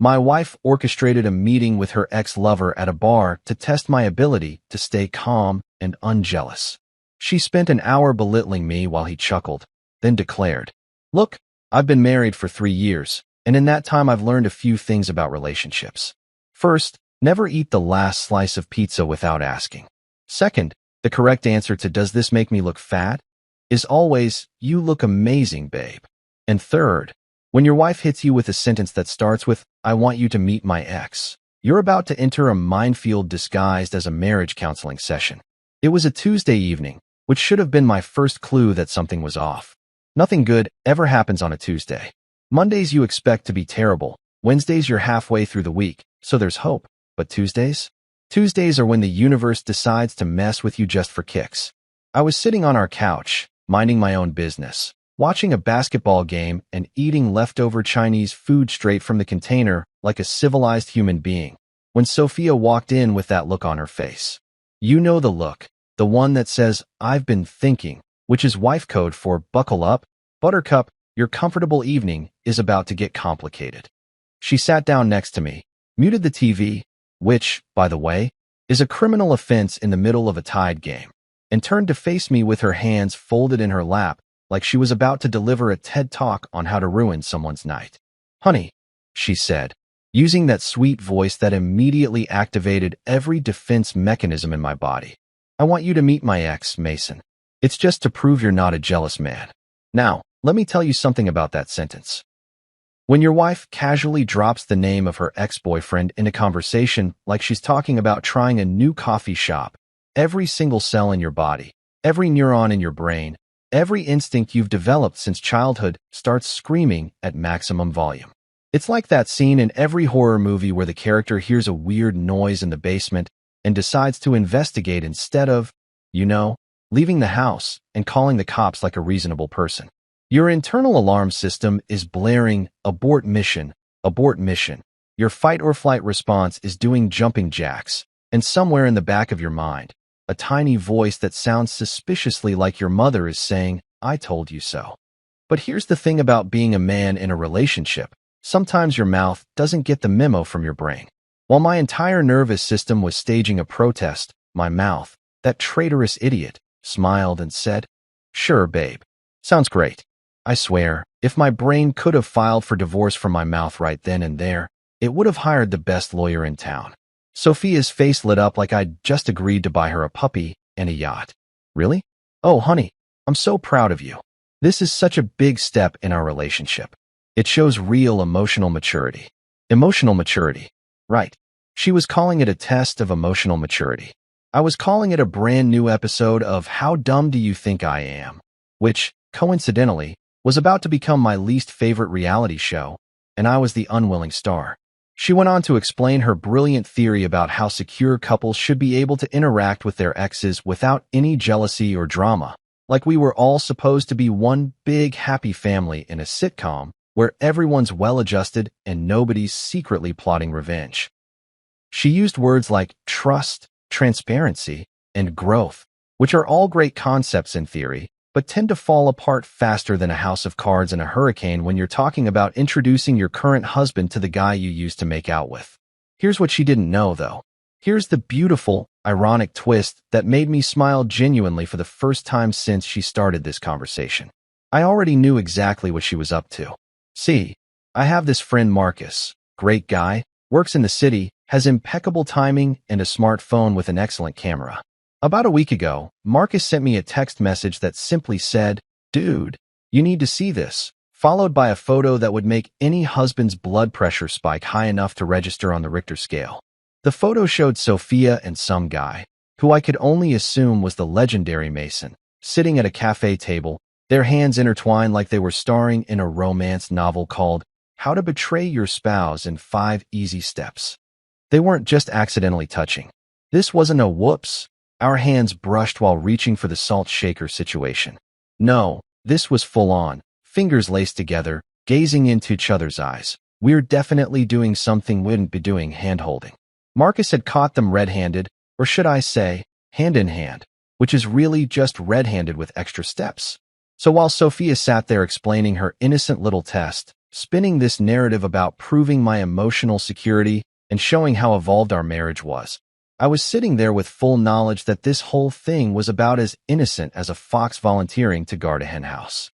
My wife orchestrated a meeting with her ex-lover at a bar to test my ability to stay calm and unjealous. She spent an hour belittling me while he chuckled, then declared, "Look, I've been married for 3 years, and in that time I've learned a few things about relationships. First, never eat the last slice of pizza without asking. Second, the correct answer to 'does this make me look fat?' is always, 'You look amazing, babe.' And third, when your wife hits you with a sentence that starts with, 'I want you to meet my ex,' you're about to enter a minefield disguised as a marriage counseling session." It was a Tuesday evening, which should have been my first clue that something was off. Nothing good ever happens on a Tuesday. Mondays you expect to be terrible. Wednesdays you're halfway through the week, so there's hope. But Tuesdays? Tuesdays are when the universe decides to mess with you just for kicks. I was sitting on our couch, minding my own business, watching a basketball game and eating leftover Chinese food straight from the container like a civilized human being, when Sophia walked in with that look on her face. You know the look, the one that says, "I've been thinking," which is wife code for "buckle up, buttercup, your comfortable evening is about to get complicated." She sat down next to me, muted the TV, which, by the way, is a criminal offense in the middle of a tied game, and turned to face me with her hands folded in her lap like she was about to deliver a TED Talk on how to ruin someone's night. "Honey," she said, using that sweet voice that immediately activated every defense mechanism in my body. "I want you to meet my ex, Mason. It's just to prove you're not a jealous man." Now, let me tell you something about that sentence. When your wife casually drops the name of her ex-boyfriend in a conversation like she's talking about trying a new coffee shop, every single cell in your body, every neuron in your brain, every instinct you've developed since childhood starts screaming at maximum volume. It's like that scene in every horror movie where the character hears a weird noise in the basement and decides to investigate instead of, leaving the house and calling the cops like a reasonable person. Your internal alarm system is blaring, "Abort mission, abort mission." Your fight or flight response is doing jumping jacks, and somewhere in the back of your mind, a tiny voice that sounds suspiciously like your mother is saying, "I told you so." But here's the thing about being a man in a relationship. Sometimes your mouth doesn't get the memo from your brain. While my entire nervous system was staging a protest, my mouth, that traitorous idiot, smiled and said, "Sure, babe. Sounds great." I swear, if my brain could have filed for divorce from my mouth right then and there, it would have hired the best lawyer in town. Sophia's face lit up like I'd just agreed to buy her a puppy and a yacht. "Really? Oh, honey, I'm so proud of you. This is such a big step in our relationship. It shows real emotional maturity." Emotional maturity. Right. She was calling it a test of emotional maturity. I was calling it a brand new episode of How Dumb Do You Think I Am? Which, coincidentally, was about to become my least favorite reality show, and I was the unwilling star. She went on to explain her brilliant theory about how secure couples should be able to interact with their exes without any jealousy or drama, like we were all supposed to be one big happy family in a sitcom where everyone's well-adjusted and nobody's secretly plotting revenge. She used words like trust, transparency, and growth, which are all great concepts in theory, but tend to fall apart faster than a house of cards in a hurricane when you're talking about introducing your current husband to the guy you used to make out with. Here's what she didn't know, though. Here's the beautiful, ironic twist that made me smile genuinely for the first time since she started this conversation. I already knew exactly what she was up to. See, I have this friend Marcus, great guy, works in the city, has impeccable timing and a smartphone with an excellent camera. About a week ago, Marcus sent me a text message that simply said, "Dude, you need to see this," followed by a photo that would make any husband's blood pressure spike high enough to register on the Richter scale. The photo showed Sophia and some guy, who I could only assume was the legendary Mason, sitting at a cafe table, their hands intertwined like they were starring in a romance novel called How to Betray Your Spouse in 5 Easy Steps. They weren't just accidentally touching. This wasn't a whoops, our hands brushed while reaching for the salt shaker situation. No, this was full on, fingers laced together, gazing into each other's eyes. We're definitely doing something we wouldn't be doing hand-holding. Marcus had caught them red-handed, or should I say, hand-in-hand, which is really just red-handed with extra steps. So while Sophia sat there explaining her innocent little test, spinning this narrative about proving my emotional security and showing how evolved our marriage was. I was sitting there with full knowledge that this whole thing was about as innocent as a fox volunteering to guard a henhouse.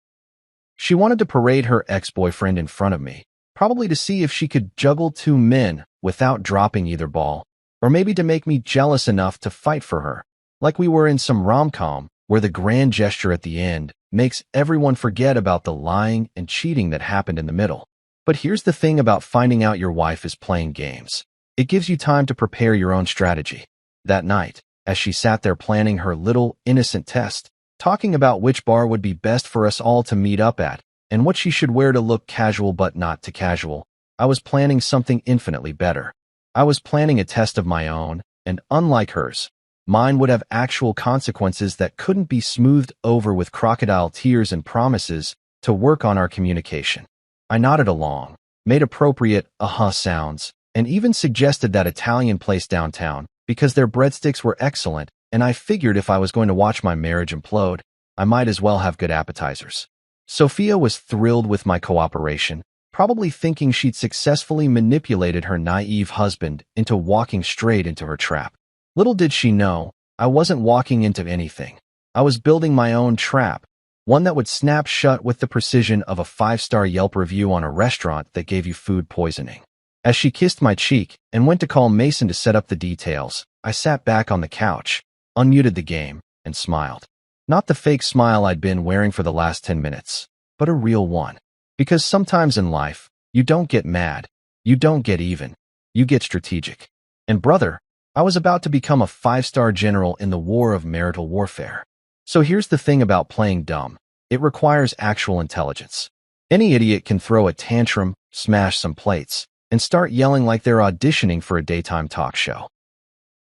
She wanted to parade her ex-boyfriend in front of me, probably to see if she could juggle two men without dropping either ball, or maybe to make me jealous enough to fight for her, like we were in some rom-com where the grand gesture at the end makes everyone forget about the lying and cheating that happened in the middle. But here's the thing about finding out your wife is playing games. It gives you time to prepare your own strategy. That night, as she sat there planning her little innocent test, talking about which bar would be best for us all to meet up at, and what she should wear to look casual but not too casual, I was planning something infinitely better. I was planning a test of my own, and unlike hers, mine would have actual consequences that couldn't be smoothed over with crocodile tears and promises to work on our communication. I nodded along, made appropriate sounds, and even suggested that Italian place downtown because their breadsticks were excellent, and I figured if I was going to watch my marriage implode, I might as well have good appetizers. Sophia was thrilled with my cooperation, probably thinking she'd successfully manipulated her naive husband into walking straight into her trap. Little did she know, I wasn't walking into anything. I was building my own trap, one that would snap shut with the precision of a 5-star Yelp review on a restaurant that gave you food poisoning. As she kissed my cheek and went to call Mason to set up the details, I sat back on the couch, unmuted the game, and smiled. Not the fake smile I'd been wearing for the last 10 minutes, but a real one. Because sometimes in life, you don't get mad, you don't get even, you get strategic. And brother, I was about to become a 5-star general in the war of marital warfare. So here's the thing about playing dumb. It requires actual intelligence. Any idiot can throw a tantrum, smash some plates, and start yelling like they're auditioning for a daytime talk show.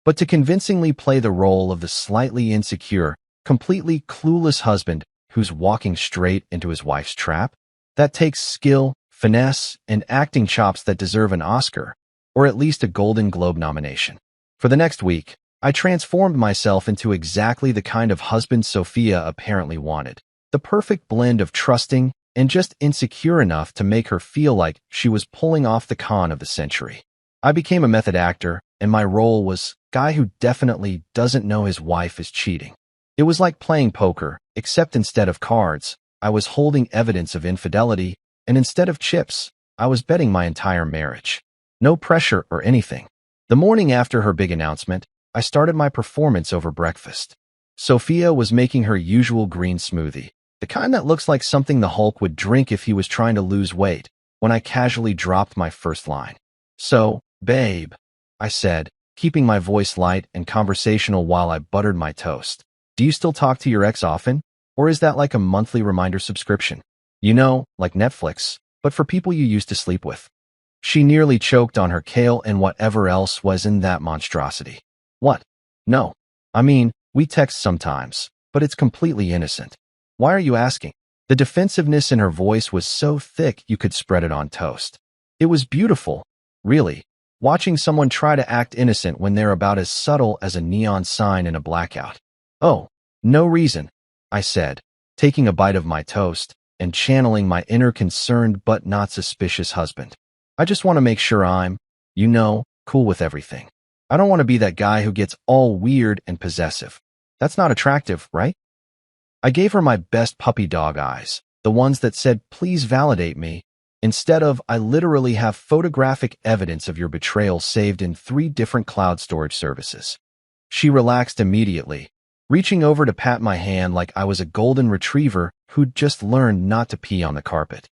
But to convincingly play the role of the slightly insecure, completely clueless husband who's walking straight into his wife's trap, that takes skill, finesse, and acting chops that deserve an Oscar, or at least a Golden Globe nomination. For the next week, I transformed myself into exactly the kind of husband Sophia apparently wanted. The perfect blend of trusting and just insecure enough to make her feel like she was pulling off the con of the century. I became a method actor, and my role was guy who definitely doesn't know his wife is cheating. It was like playing poker, except instead of cards, I was holding evidence of infidelity, and instead of chips, I was betting my entire marriage. No pressure or anything. The morning after her big announcement, I started my performance over breakfast. Sophia was making her usual green smoothie, the kind that looks like something the Hulk would drink if he was trying to lose weight, when I casually dropped my first line. So, babe, I said, keeping my voice light and conversational while I buttered my toast. Do you still talk to your ex often? Or is that like a monthly reminder subscription? You know, like Netflix, but for people you used to sleep with. She nearly choked on her kale and whatever else was in that monstrosity. What? No. I mean, we text sometimes, but it's completely innocent. Why are you asking? The defensiveness in her voice was so thick you could spread it on toast. It was beautiful, really, watching someone try to act innocent when they're about as subtle as a neon sign in a blackout. Oh, no reason, I said, taking a bite of my toast and channeling my inner concerned but not suspicious husband. I just want to make sure I'm, cool with everything. I don't want to be that guy who gets all weird and possessive. That's not attractive, right? I gave her my best puppy dog eyes, the ones that said, please validate me, instead of, I literally have photographic evidence of your betrayal saved in 3 different cloud storage services. She relaxed immediately, reaching over to pat my hand like I was a golden retriever who'd just learned not to pee on the carpet.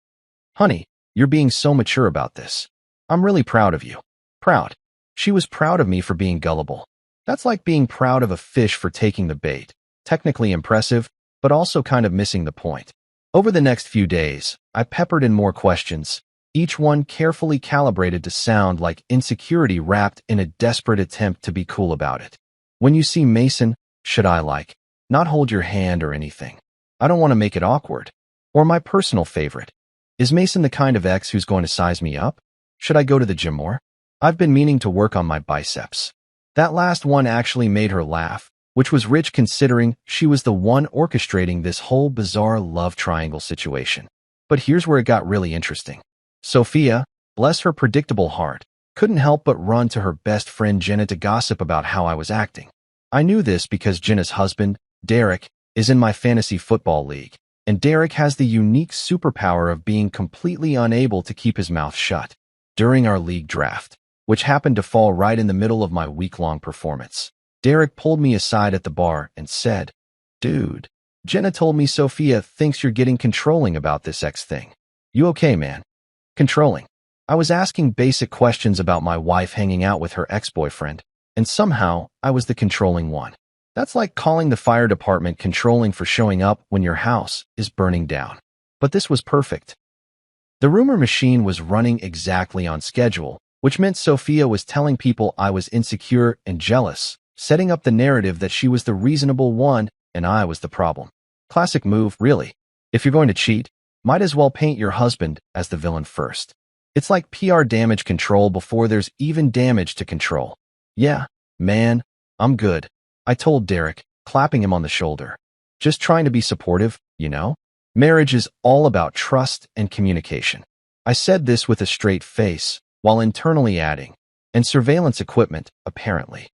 Honey, you're being so mature about this. I'm really proud of you. Proud. She was proud of me for being gullible. That's like being proud of a fish for taking the bait. Technically impressive, but also kind of missing the point. Over the next few days, I peppered in more questions, each one carefully calibrated to sound like insecurity wrapped in a desperate attempt to be cool about it. When you see Mason, should I not hold your hand or anything? I don't want to make it awkward. Or my personal favorite. Is Mason the kind of ex who's going to size me up? Should I go to the gym more? I've been meaning to work on my biceps. That last one actually made her laugh, which was rich considering she was the one orchestrating this whole bizarre love triangle situation. But here's where it got really interesting. Sophia, bless her predictable heart, couldn't help but run to her best friend Jenna to gossip about how I was acting. I knew this because Jenna's husband, Derek, is in my fantasy football league, and Derek has the unique superpower of being completely unable to keep his mouth shut during our league draft, which happened to fall right in the middle of my week-long performance. Derek pulled me aside at the bar and said, "Dude, Jenna told me Sophia thinks you're getting controlling about this ex thing. You okay, man?" Controlling. I was asking basic questions about my wife hanging out with her ex-boyfriend, and somehow I was the controlling one. That's like calling the fire department controlling for showing up when your house is burning down. But this was perfect. The rumor machine was running exactly on schedule, which meant Sophia was telling people I was insecure and jealous, setting up the narrative that she was the reasonable one and I was the problem. Classic move, really. If you're going to cheat, might as well paint your husband as the villain first. It's like PR damage control before there's even damage to control. Yeah, man, I'm good, I told Derek, clapping him on the shoulder. Just trying to be supportive, you know? Marriage is all about trust and communication. I said this with a straight face, while internally adding, and surveillance equipment, apparently.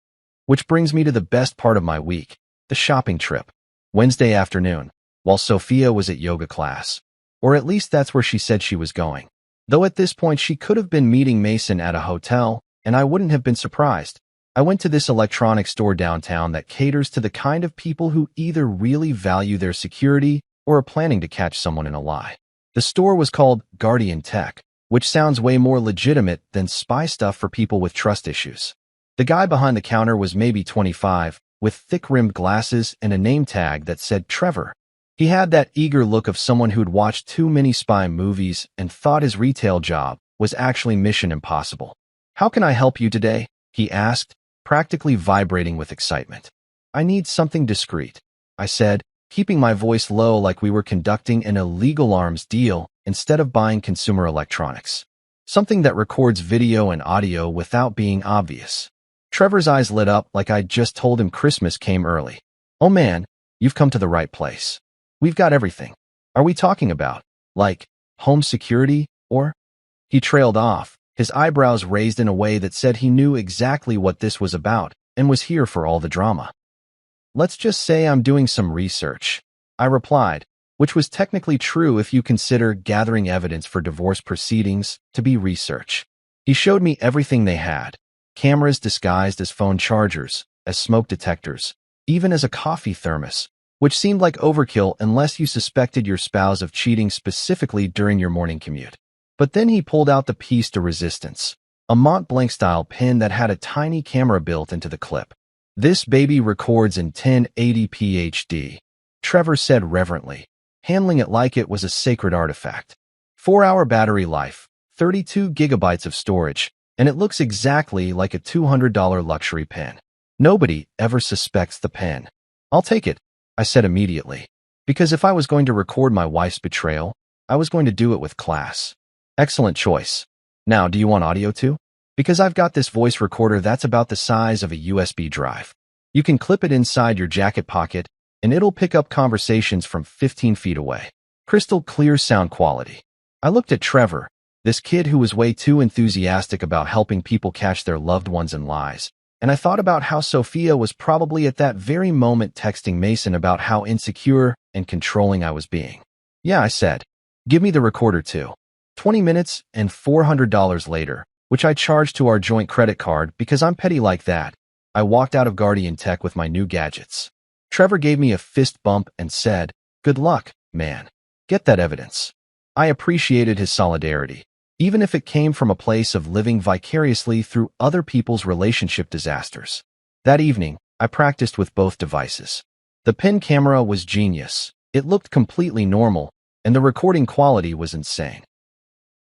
Which brings me to the best part of my week, the shopping trip. Wednesday afternoon, while Sophia was at yoga class. Or at least that's where she said she was going. Though at this point she could have been meeting Mason at a hotel, and I wouldn't have been surprised. I went to this electronics store downtown that caters to the kind of people who either really value their security or are planning to catch someone in a lie. The store was called Guardian Tech, which sounds way more legitimate than spy stuff for people with trust issues. The guy behind the counter was maybe 25, with thick-rimmed glasses and a name tag that said Trevor. He had that eager look of someone who'd watched too many spy movies and thought his retail job was actually Mission Impossible. "How can I help you today?" he asked, practically vibrating with excitement. "I need something discreet," I said, keeping my voice low like we were conducting an illegal arms deal instead of buying consumer electronics. Something that records video and audio without being obvious. Trevor's eyes lit up like I'd just told him Christmas came early. "Oh man, you've come to the right place. We've got everything. Are we talking about, like, home security, or?" He trailed off, his eyebrows raised in a way that said he knew exactly what this was about and was here for all the drama. "Let's just say I'm doing some research," I replied, which was technically true if you consider gathering evidence for divorce proceedings to be research. He showed me everything they had. Cameras disguised as phone chargers, as smoke detectors, even as a coffee thermos, which seemed like overkill unless you suspected your spouse of cheating specifically during your morning commute. But then he pulled out the piece de resistance, a Mont Blanc-style pen that had a tiny camera built into the clip. "This baby records in 1080p HD," Trevor said reverently, handling it like it was a sacred artifact. 4-hour battery life, 32 gigabytes of storage, and it looks exactly like a $200 luxury pen. Nobody ever suspects the pen. "I'll take it," I said immediately, because if I was going to record my wife's betrayal, I was going to do it with class. "Excellent choice. Now, do you want audio too? Because I've got this voice recorder that's about the size of a USB drive. You can clip it inside your jacket pocket, and it'll pick up conversations from 15 feet away. Crystal clear sound quality." I looked at Trevor, this kid who was way too enthusiastic about helping people catch their loved ones in lies, and I thought about how Sophia was probably at that very moment texting Mason about how insecure and controlling I was being. "Yeah," I said. "Give me the recorder too." 20 minutes and $400 later, which I charged to our joint credit card because I'm petty like that, I walked out of Guardian Tech with my new gadgets. Trevor gave me a fist bump and said, "Good luck, man. Get that evidence." I appreciated his solidarity, even if it came from a place of living vicariously through other people's relationship disasters. That evening, I practiced with both devices. The pen camera was genius. It looked completely normal, and the recording quality was insane.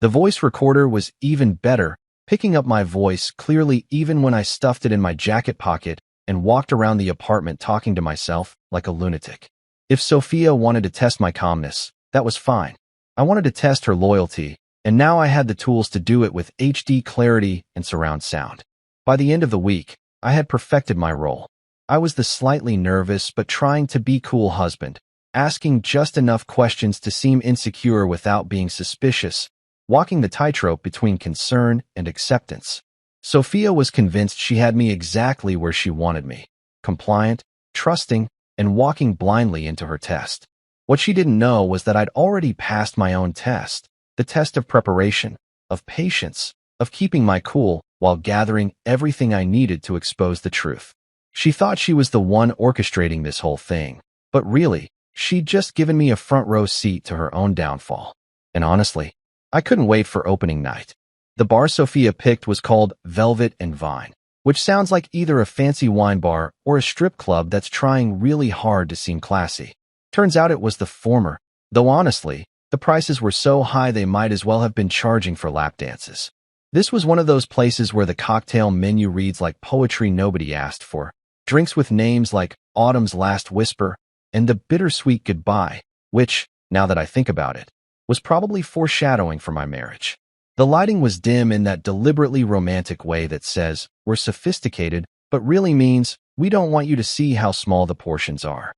The voice recorder was even better, picking up my voice clearly even when I stuffed it in my jacket pocket and walked around the apartment talking to myself like a lunatic. If Sophia wanted to test my calmness, that was fine. I wanted to test her loyalty, and now I had the tools to do it with HD clarity and surround sound. By the end of the week, I had perfected my role. I was the slightly nervous but trying to be cool husband, asking just enough questions to seem insecure without being suspicious, walking the tightrope between concern and acceptance. Sophia was convinced she had me exactly where she wanted me, compliant, trusting, and walking blindly into her test. What she didn't know was that I'd already passed my own test, the test of preparation, of patience, of keeping my cool while gathering everything I needed to expose the truth. She thought she was the one orchestrating this whole thing, but really, she'd just given me a front row seat to her own downfall. And honestly, I couldn't wait for opening night. The bar Sophia picked was called Velvet and Vine, which sounds like either a fancy wine bar or a strip club that's trying really hard to seem classy. Turns out it was the former, though honestly, the prices were so high they might as well have been charging for lap dances. This was one of those places where the cocktail menu reads like poetry nobody asked for, drinks with names like Autumn's Last Whisper and The Bittersweet Goodbye, which, now that I think about it, was probably foreshadowing for my marriage. The lighting was dim in that deliberately romantic way that says, we're sophisticated, but really means, we don't want you to see how small the portions are.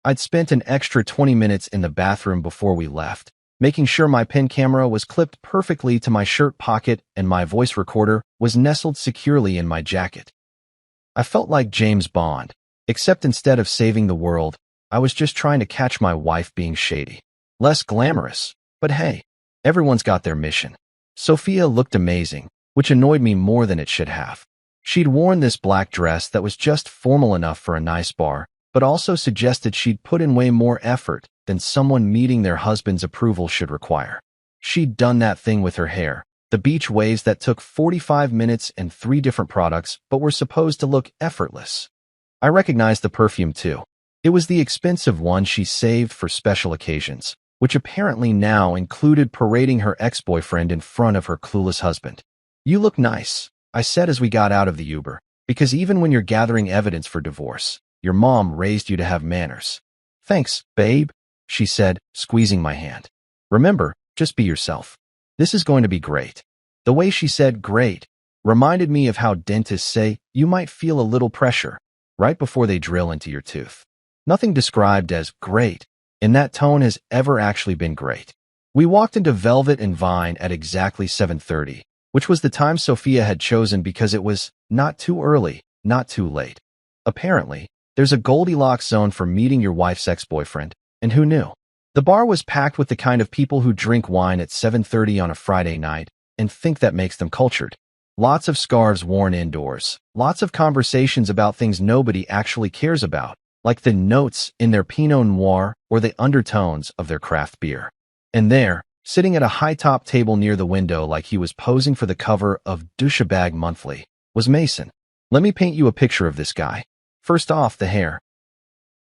I'd spent an extra 20 minutes in the bathroom before we left, making sure my pen camera was clipped perfectly to my shirt pocket and my voice recorder was nestled securely in my jacket. I felt like James Bond, except instead of saving the world, I was just trying to catch my wife being shady. Less glamorous, but hey, everyone's got their mission. Sophia looked amazing, which annoyed me more than it should have. She'd worn this black dress that was just formal enough for a nice bar, but also suggested she'd put in way more effort than someone meeting their husband's approval should require. She'd done that thing with her hair, the beach waves that took 45 minutes and 3 different products but were supposed to look effortless. I recognized the perfume too. It was the expensive one she saved for special occasions, which apparently now included parading her ex-boyfriend in front of her clueless husband. You look nice, I said as we got out of the Uber, because even when you're gathering evidence for divorce, your mom raised you to have manners. Thanks, babe, she said, squeezing my hand. Remember, just be yourself. This is going to be great. The way she said great reminded me of how dentists say you might feel a little pressure right before they drill into your tooth. Nothing described as great in that tone has ever actually been great. We walked into Velvet and Vine at exactly 7:30, which was the time Sophia had chosen because it was not too early, not too late. Apparently, there's a Goldilocks zone for meeting your wife's ex-boyfriend, and who knew? The bar was packed with the kind of people who drink wine at 7:30 on a Friday night and think that makes them cultured. Lots of scarves worn indoors, lots of conversations about things nobody actually cares about, like the notes in their Pinot Noir or the undertones of their craft beer. And there, sitting at a high-top table near the window like he was posing for the cover of Douchebag Monthly, was Mason. Let me paint you a picture of this guy. First off, the hair.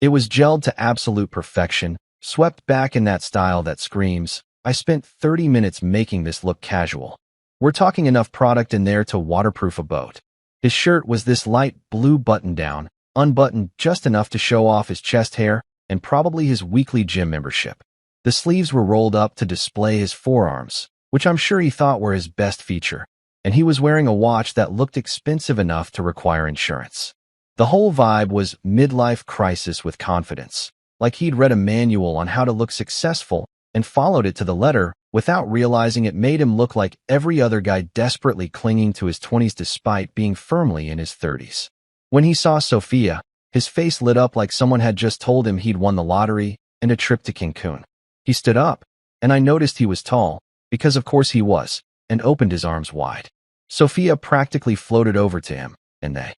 It was gelled to absolute perfection, swept back in that style that screams, I spent 30 minutes making this look casual. We're talking enough product in there to waterproof a boat. His shirt was this light blue button-down, unbuttoned just enough to show off his chest hair and probably his weekly gym membership. The sleeves were rolled up to display his forearms, which I'm sure he thought were his best feature, and he was wearing a watch that looked expensive enough to require insurance. The whole vibe was midlife crisis with confidence, like he'd read a manual on how to look successful and followed it to the letter without realizing it made him look like every other guy desperately clinging to his 20s despite being firmly in his 30s. When he saw Sophia, his face lit up like someone had just told him he'd won the lottery and a trip to Cancun. He stood up, and I noticed he was tall, because of course he was, and opened his arms wide. Sophia practically floated over to him, and they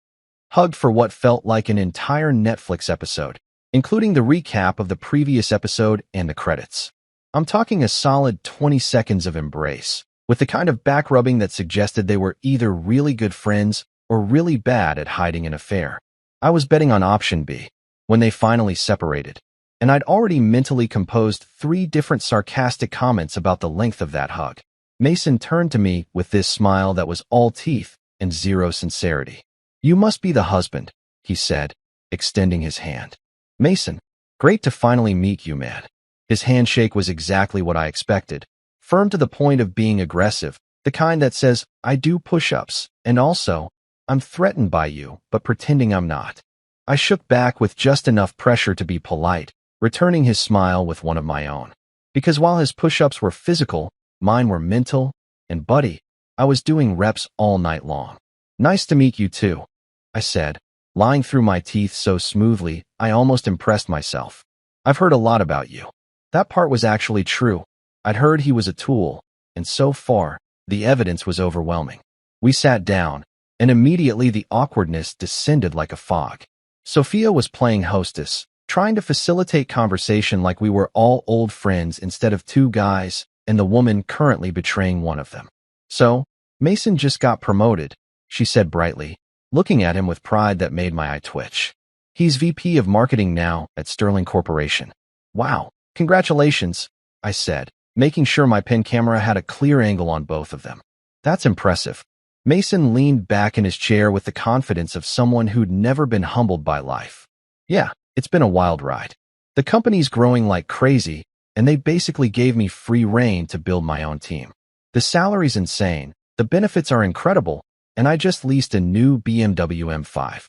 hugged for what felt like an entire Netflix episode, including the recap of the previous episode and the credits. I'm talking a solid 20 seconds of embrace, with the kind of back rubbing that suggested they were either really good friends or really bad at hiding an affair. I was betting on option B when they finally separated, and I'd already mentally composed 3 different sarcastic comments about the length of that hug. Mason turned to me with this smile that was all teeth and zero sincerity. You must be the husband, he said, extending his hand. Mason, great to finally meet you, man. His handshake was exactly what I expected, firm to the point of being aggressive, the kind that says, I do push-ups, and also, I'm threatened by you, but pretending I'm not. I shook back with just enough pressure to be polite, returning his smile with one of my own. Because while his push-ups were physical, Mine were mental, and buddy, I was doing reps all night long. Nice to meet you too, I said, lying through my teeth so smoothly I almost impressed myself. I've heard a lot about you. That part was actually true. I'd heard he was a tool, and so far, the evidence was overwhelming. We sat down, and immediately the awkwardness descended like a fog. Sophia was playing hostess, trying to facilitate conversation like we were all old friends instead of two guys, and the woman currently betraying one of them. So, Mason just got promoted, she said brightly, looking at him with pride that made my eye twitch. He's VP of Marketing now at Sterling Corporation. Wow, congratulations, I said, making sure my pen camera had a clear angle on both of them. That's impressive. Mason leaned back in his chair with the confidence of someone who'd never been humbled by life. Yeah, it's been a wild ride. The company's growing like crazy, and they basically gave me free rein to build my own team. The salary's insane, the benefits are incredible, and I just leased a new BMW M5.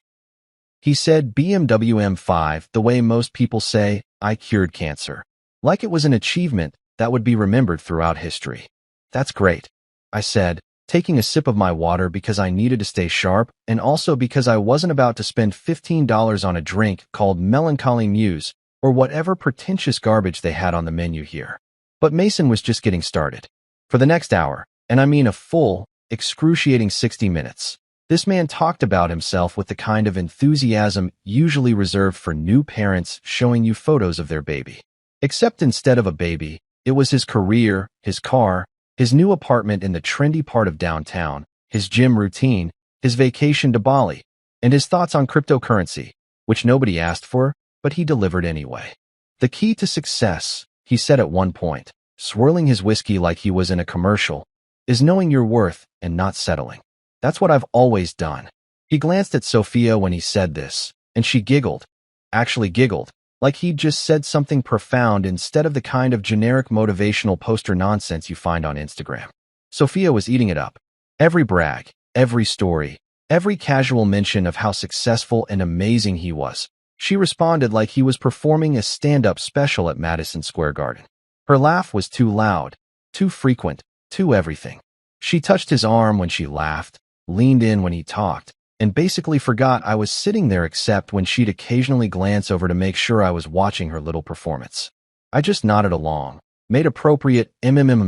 He said BMW M5 the way most people say, I cured cancer. Like it was an achievement that would be remembered throughout history. That's great, I said, taking a sip of my water because I needed to stay sharp and also because I wasn't about to spend $15 on a drink called Melancholy Muse or whatever pretentious garbage they had on the menu here. But Mason was just getting started. For the next hour, and I mean a full, excruciating 60 minutes, this man talked about himself with the kind of enthusiasm usually reserved for new parents showing you photos of their baby. Except instead of a baby, it was his career, his car, his new apartment in the trendy part of downtown, his gym routine, his vacation to Bali, and his thoughts on cryptocurrency, which nobody asked for, but he delivered anyway. The key to success, he said at one point, swirling his whiskey like he was in a commercial, is knowing your worth and not settling. That's what I've always done. He glanced at Sophia when he said this, and she giggled. Actually giggled, like he'd just said something profound instead of the kind of generic motivational poster nonsense you find on Instagram. Sophia was eating it up. Every brag, every story, every casual mention of how successful and amazing he was. She responded like he was performing a stand-up special at Madison Square Garden. Her laugh was too loud, too frequent, too everything. She touched his arm when she laughed, leaned in when he talked, and basically forgot I was sitting there except when she'd occasionally glance over to make sure I was watching her little performance. I just nodded along, made appropriate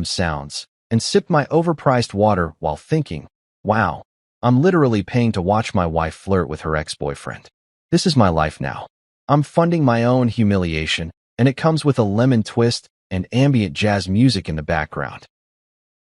sounds, and sipped my overpriced water while thinking, wow, I'm literally paying to watch my wife flirt with her ex-boyfriend. This is my life now. I'm funding my own humiliation, and it comes with a lemon twist and ambient jazz music in the background.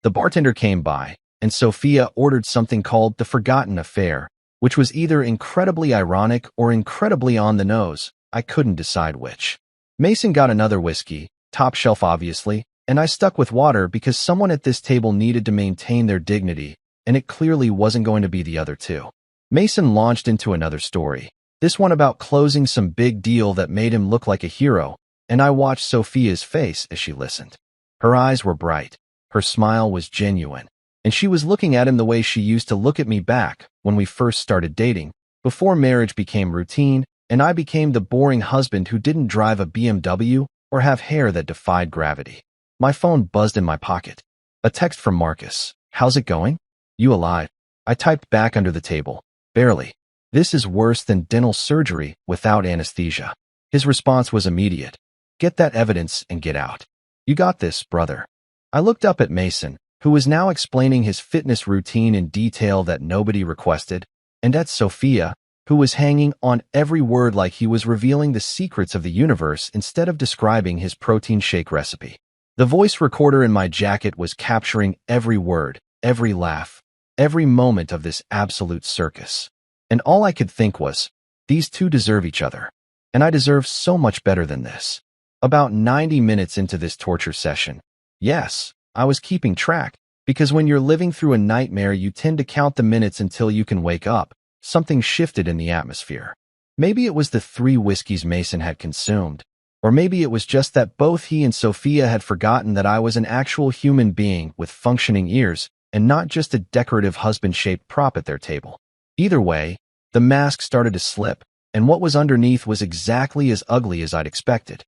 The bartender came by, and Sophia ordered something called The Forgotten Affair, which was either incredibly ironic or incredibly on the nose. I couldn't decide which. Mason got another whiskey, top shelf obviously, and I stuck with water because someone at this table needed to maintain their dignity, and it clearly wasn't going to be the other two. Mason launched into another story, this one about closing some big deal that made him look like a hero, and I watched Sophia's face as she listened. Her eyes were bright, her smile was genuine, and she was looking at him the way she used to look at me back when we first started dating, before marriage became routine and I became the boring husband who didn't drive a BMW or have hair that defied gravity. My phone buzzed in my pocket. A text from Marcus. How's it going? You alive? I typed back under the table. Barely. This is worse than dental surgery without anesthesia. His response was immediate. Get that evidence and get out. You got this, brother. I looked up at Mason, who was now explaining his fitness routine in detail that nobody requested, and at Sophia, who was hanging on every word like he was revealing the secrets of the universe instead of describing his protein shake recipe. The voice recorder in my jacket was capturing every word, every laugh, every moment of this absolute circus. And all I could think was, these two deserve each other. And I deserve so much better than this. About 90 minutes into this torture session, yes, I was keeping track, because when you're living through a nightmare you tend to count the minutes until you can wake up. Something shifted in the atmosphere. Maybe it was the 3 whiskeys Mason had consumed, or maybe it was just that both he and Sophia had forgotten that I was an actual human being with functioning ears and not just a decorative husband-shaped prop at their table. Either way, the mask started to slip, and what was underneath was exactly as ugly as I'd expected.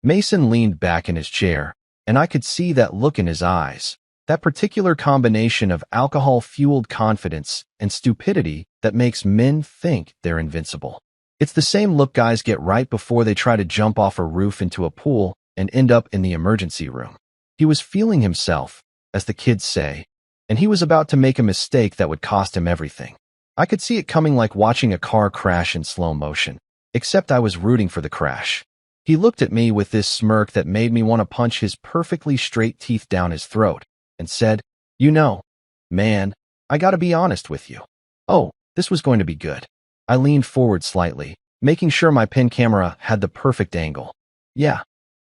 Mason leaned back in his chair, and I could see that look in his eyes, that particular combination of alcohol-fueled confidence and stupidity that makes men think they're invincible. It's the same look guys get right before they try to jump off a roof into a pool and end up in the emergency room. He was feeling himself, as the kids say, and he was about to make a mistake that would cost him everything. I could see it coming like watching a car crash in slow motion, except I was rooting for the crash. He looked at me with this smirk that made me want to punch his perfectly straight teeth down his throat, and said, "You know, man, I gotta be honest with you." Oh, this was going to be good. I leaned forward slightly, making sure my pen camera had the perfect angle. "Yeah,"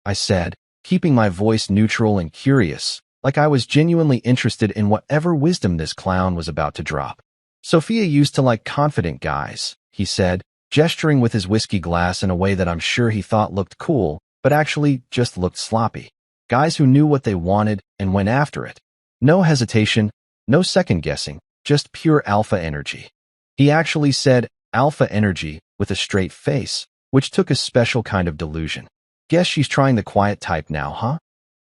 I said, keeping my voice neutral and curious, like I was genuinely interested in whatever wisdom this clown was about to drop. "Sophia used to like confident guys," he said, gesturing with his whiskey glass in a way that I'm sure he thought looked cool, but actually just looked sloppy. Guys who knew what they wanted and went after it. No hesitation, no second-guessing, just pure alpha energy. He actually said alpha energy with a straight face, which took a special kind of delusion. Guess she's trying the quiet type now, huh?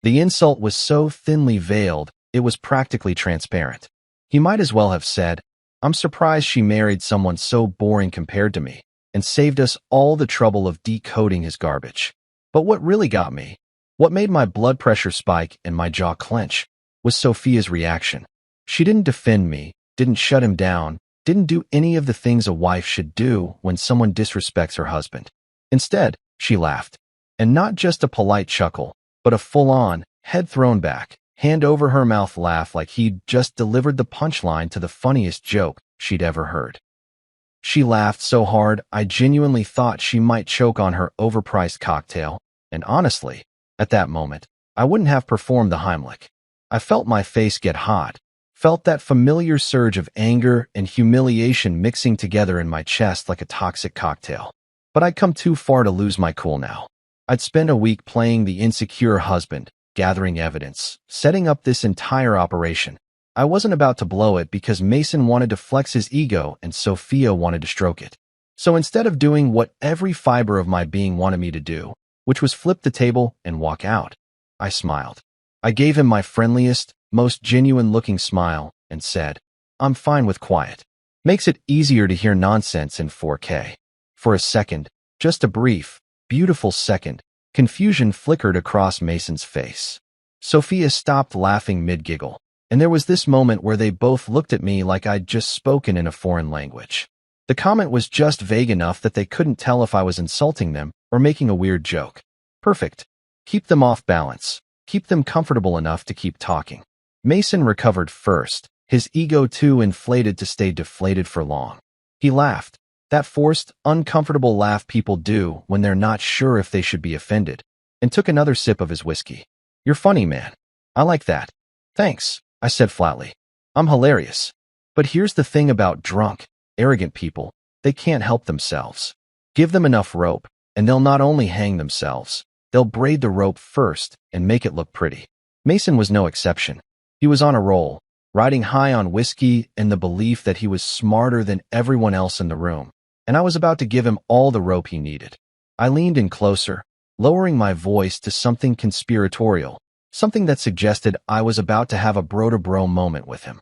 The insult was so thinly veiled, it was practically transparent. He might as well have said, "I'm surprised she married someone so boring compared to me, and saved us all the trouble of decoding his garbage." But what really got me, what made my blood pressure spike and my jaw clench, was Sophia's reaction. She didn't defend me, didn't shut him down, didn't do any of the things a wife should do when someone disrespects her husband. Instead, she laughed. And not just a polite chuckle, but a full-on, head thrown back, hand over her mouth laugh like he'd just delivered the punchline to the funniest joke she'd ever heard. She laughed so hard I genuinely thought she might choke on her overpriced cocktail, and honestly, at that moment, I wouldn't have performed the Heimlich. I felt my face get hot, felt that familiar surge of anger and humiliation mixing together in my chest like a toxic cocktail. But I'd come too far to lose my cool now. I'd spent a week playing the insecure husband, gathering evidence, setting up this entire operation. I wasn't about to blow it because Mason wanted to flex his ego and Sophia wanted to stroke it. So instead of doing what every fiber of my being wanted me to do, which was flip the table and walk out, I smiled. I gave him my friendliest, most genuine-looking smile and said, "I'm fine with quiet. Makes it easier to hear nonsense in 4K. For a second, just a brief, beautiful second, confusion flickered across Mason's face. Sophia stopped laughing mid-giggle, and there was this moment where they both looked at me like I'd just spoken in a foreign language. The comment was just vague enough that they couldn't tell if I was insulting them or making a weird joke. Perfect. Keep them off balance. Keep them comfortable enough to keep talking. Mason recovered first, his ego too inflated to stay deflated for long. He laughed, that forced, uncomfortable laugh people do when they're not sure if they should be offended, and took another sip of his whiskey. "You're funny, man. I like that." "Thanks," I said flatly. "I'm hilarious. But here's the thing about drunk, arrogant people, they can't help themselves. Give them enough rope, and they'll not only hang themselves, they'll braid the rope first and make it look pretty." Mason was no exception. He was on a roll, riding high on whiskey and the belief that he was smarter than everyone else in the room, and I was about to give him all the rope he needed. I leaned in closer, lowering my voice to something conspiratorial, something that suggested I was about to have a bro-to-bro moment with him.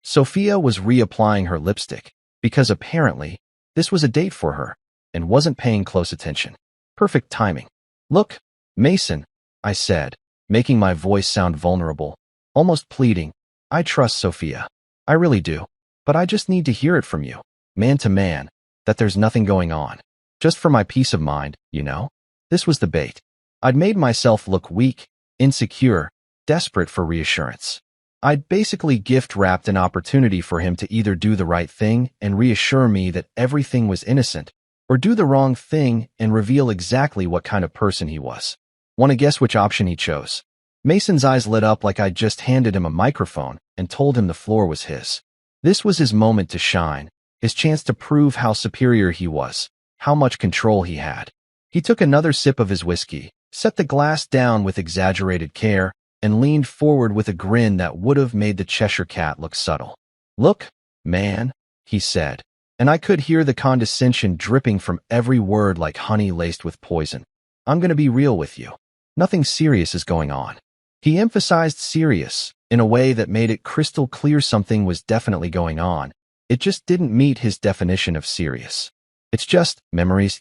Sophia was reapplying her lipstick, because apparently, this was a date for her, and wasn't paying close attention. Perfect timing. "Look, Mason," I said, making my voice sound vulnerable, almost pleading. "I trust Sophia. I really do. But I just need to hear it from you, man to man, that there's nothing going on. Just for my peace of mind, you know?" This was the bait. I'd made myself look weak, insecure, desperate for reassurance. I'd basically gift-wrapped an opportunity for him to either do the right thing and reassure me that everything was innocent, or do the wrong thing and reveal exactly what kind of person he was. Want to guess which option he chose? Mason's eyes lit up like I'd just handed him a microphone and told him the floor was his. This was his moment to shine, his chance to prove how superior he was, how much control he had. He took another sip of his whiskey, set the glass down with exaggerated care, and leaned forward with a grin that would have made the Cheshire Cat look subtle. "Look, man," he said, and I could hear the condescension dripping from every word like honey laced with poison. "I'm gonna be real with you. Nothing serious is going on. He emphasized serious in a way that made it crystal clear something was definitely going on. It just didn't meet his definition of serious. It's just memories,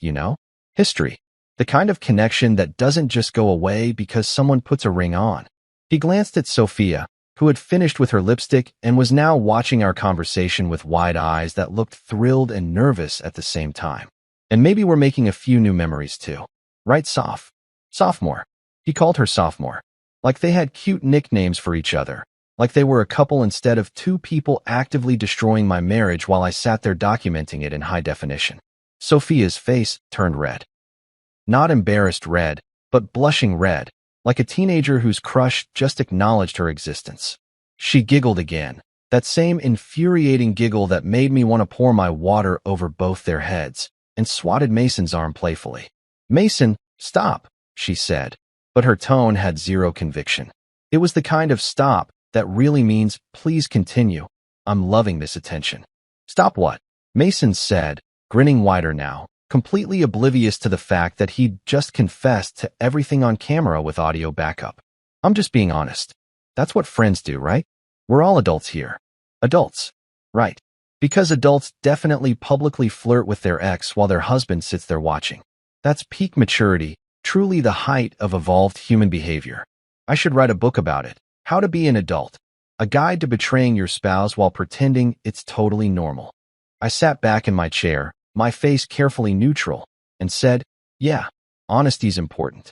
history. The kind of connection that doesn't just go away because someone puts a ring on. He glanced at Sophia, who had finished with her lipstick and was now watching our conversation with wide eyes that looked thrilled and nervous at the same time. And maybe we're making a few new memories too. Right, Soph? Sophomore. He called her Sophomore. Like they had cute nicknames for each other. Like they were a couple instead of two people actively destroying my marriage while I sat there documenting it in high definition. Sophia's face turned red. Not embarrassed red, but blushing red, like a teenager whose crush just acknowledged her existence. She giggled again, that same infuriating giggle that made me want to pour my water over both their heads, and swatted Mason's arm playfully. "Mason, stop," she said, but her tone had zero conviction. It was the kind of stop that really means, "Please continue. I'm loving this attention." "Stop what?" Mason said, grinning wider now, completely oblivious to the fact that he'd just confessed to everything on camera with audio backup. "I'm just being honest. That's what friends do, right? We're all adults here." "Adults." "Right. Because adults definitely publicly flirt with their ex while their husband sits there watching. That's peak maturity, truly the height of evolved human behavior. I should write a book about it. How to be an adult. A guide to betraying your spouse while pretending it's totally normal." I sat back in my chair, my face carefully neutral, and said, "Yeah, honesty's important."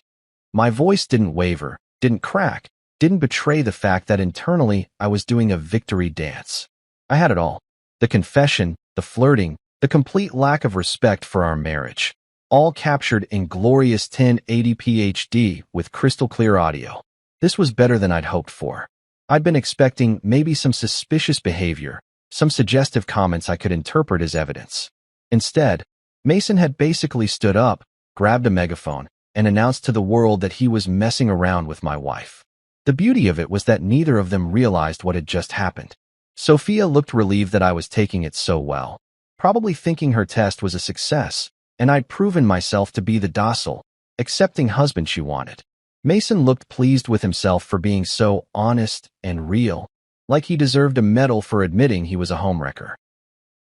My voice didn't waver, didn't crack, didn't betray the fact that internally I was doing a victory dance. I had it all. The confession, the flirting, the complete lack of respect for our marriage. All captured in glorious 1080p HD with crystal clear audio. This was better than I'd hoped for. I'd been expecting maybe some suspicious behavior, some suggestive comments I could interpret as evidence. Instead, Mason had basically stood up, grabbed a megaphone, and announced to the world that he was messing around with my wife. The beauty of it was that neither of them realized what had just happened. Sophia looked relieved that I was taking it so well, probably thinking her test was a success, and I'd proven myself to be the docile, accepting husband she wanted. Mason looked pleased with himself for being so honest and real, like he deserved a medal for admitting he was a homewrecker.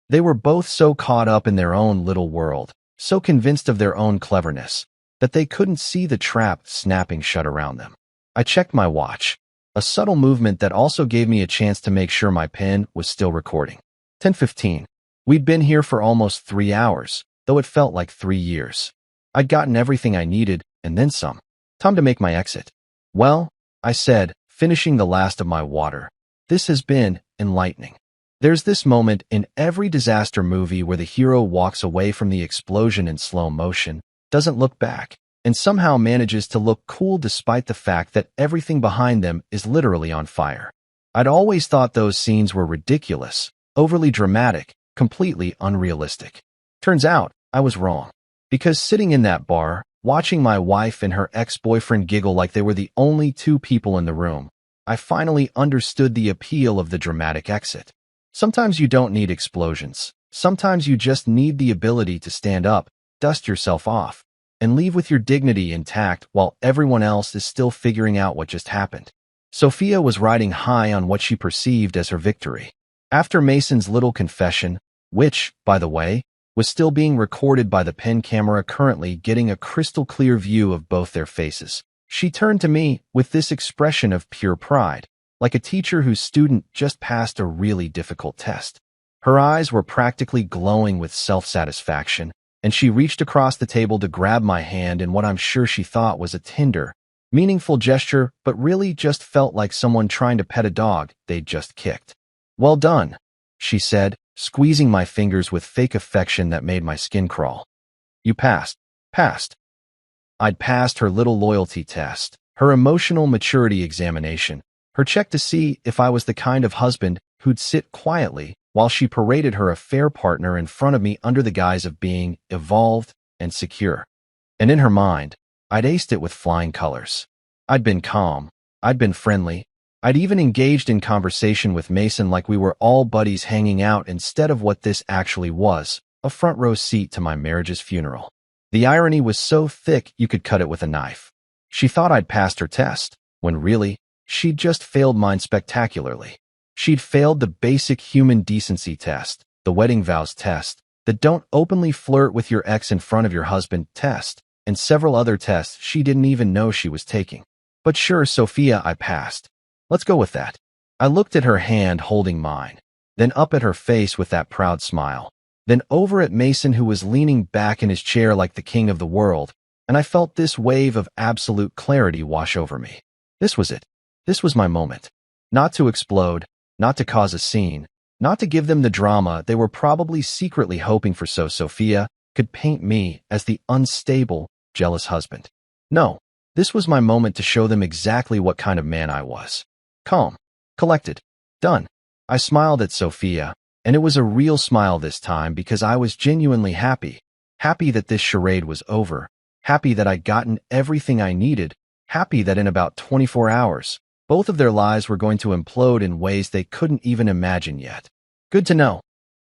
They were both so caught up in their own little world, so convinced of their own cleverness, that they couldn't see the trap snapping shut around them. I checked my watch, a subtle movement that also gave me a chance to make sure my pen was still recording. 10:15. We'd been here for almost 3 hours, though it felt like 3 years. I'd gotten everything I needed, and then some. Time to make my exit. "Well," I said, finishing the last of my water, "this has been enlightening." There's this moment in every disaster movie where the hero walks away from the explosion in slow motion, doesn't look back, and somehow manages to look cool despite the fact that everything behind them is literally on fire. I'd always thought those scenes were ridiculous, overly dramatic, completely unrealistic. Turns out, I was wrong. Because sitting in that bar, watching my wife and her ex-boyfriend giggle like they were the only two people in the room, I finally understood the appeal of the dramatic exit. Sometimes you don't need explosions. Sometimes you just need the ability to stand up, dust yourself off, and leave with your dignity intact while everyone else is still figuring out what just happened. Sophia was riding high on what she perceived as her victory. After Mason's little confession, which, by the way, was still being recorded by the pen camera currently getting a crystal clear view of both their faces, she turned to me with this expression of pure pride, like a teacher whose student just passed a really difficult test. Her eyes were practically glowing with self-satisfaction, and she reached across the table to grab my hand in what I'm sure she thought was a tender, meaningful gesture, but really just felt like someone trying to pet a dog they'd just kicked. "Well done," she said, squeezing my fingers with fake affection that made my skin crawl. "You passed." Passed. I'd passed her little loyalty test, her emotional maturity examination, her check to see if I was the kind of husband who'd sit quietly while she paraded her affair partner in front of me under the guise of being evolved and secure. And in her mind, I'd aced it with flying colors. I'd been calm. I'd been friendly. I'd even engaged in conversation with Mason like we were all buddies hanging out instead of what this actually was, a front row seat to my marriage's funeral. The irony was so thick you could cut it with a knife. She thought I'd passed her test, when really, she'd just failed mine spectacularly. She'd failed the basic human decency test, the wedding vows test, the don't openly flirt with your ex in front of your husband test, and several other tests she didn't even know she was taking. But sure, Sophia, I passed. Let's go with that. I looked at her hand holding mine, then up at her face with that proud smile, then over at Mason who was leaning back in his chair like the king of the world, and I felt this wave of absolute clarity wash over me. This was it. This was my moment. Not to explode, not to cause a scene, not to give them the drama they were probably secretly hoping for so Sophia could paint me as the unstable, jealous husband. No, this was my moment to show them exactly what kind of man I was. Calm, collected, done. I smiled at Sophia, and it was a real smile this time because I was genuinely happy. Happy that this charade was over. Happy that I'd gotten everything I needed. Happy that in about 24 hours, both of their lives were going to implode in ways they couldn't even imagine yet. Good to know,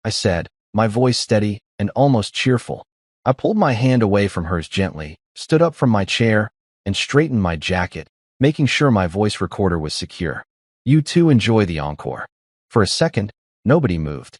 I said, my voice steady and almost cheerful. I pulled my hand away from hers gently, stood up from my chair, and straightened my jacket, making sure my voice recorder was secure. You two enjoy the encore. For a second, nobody moved.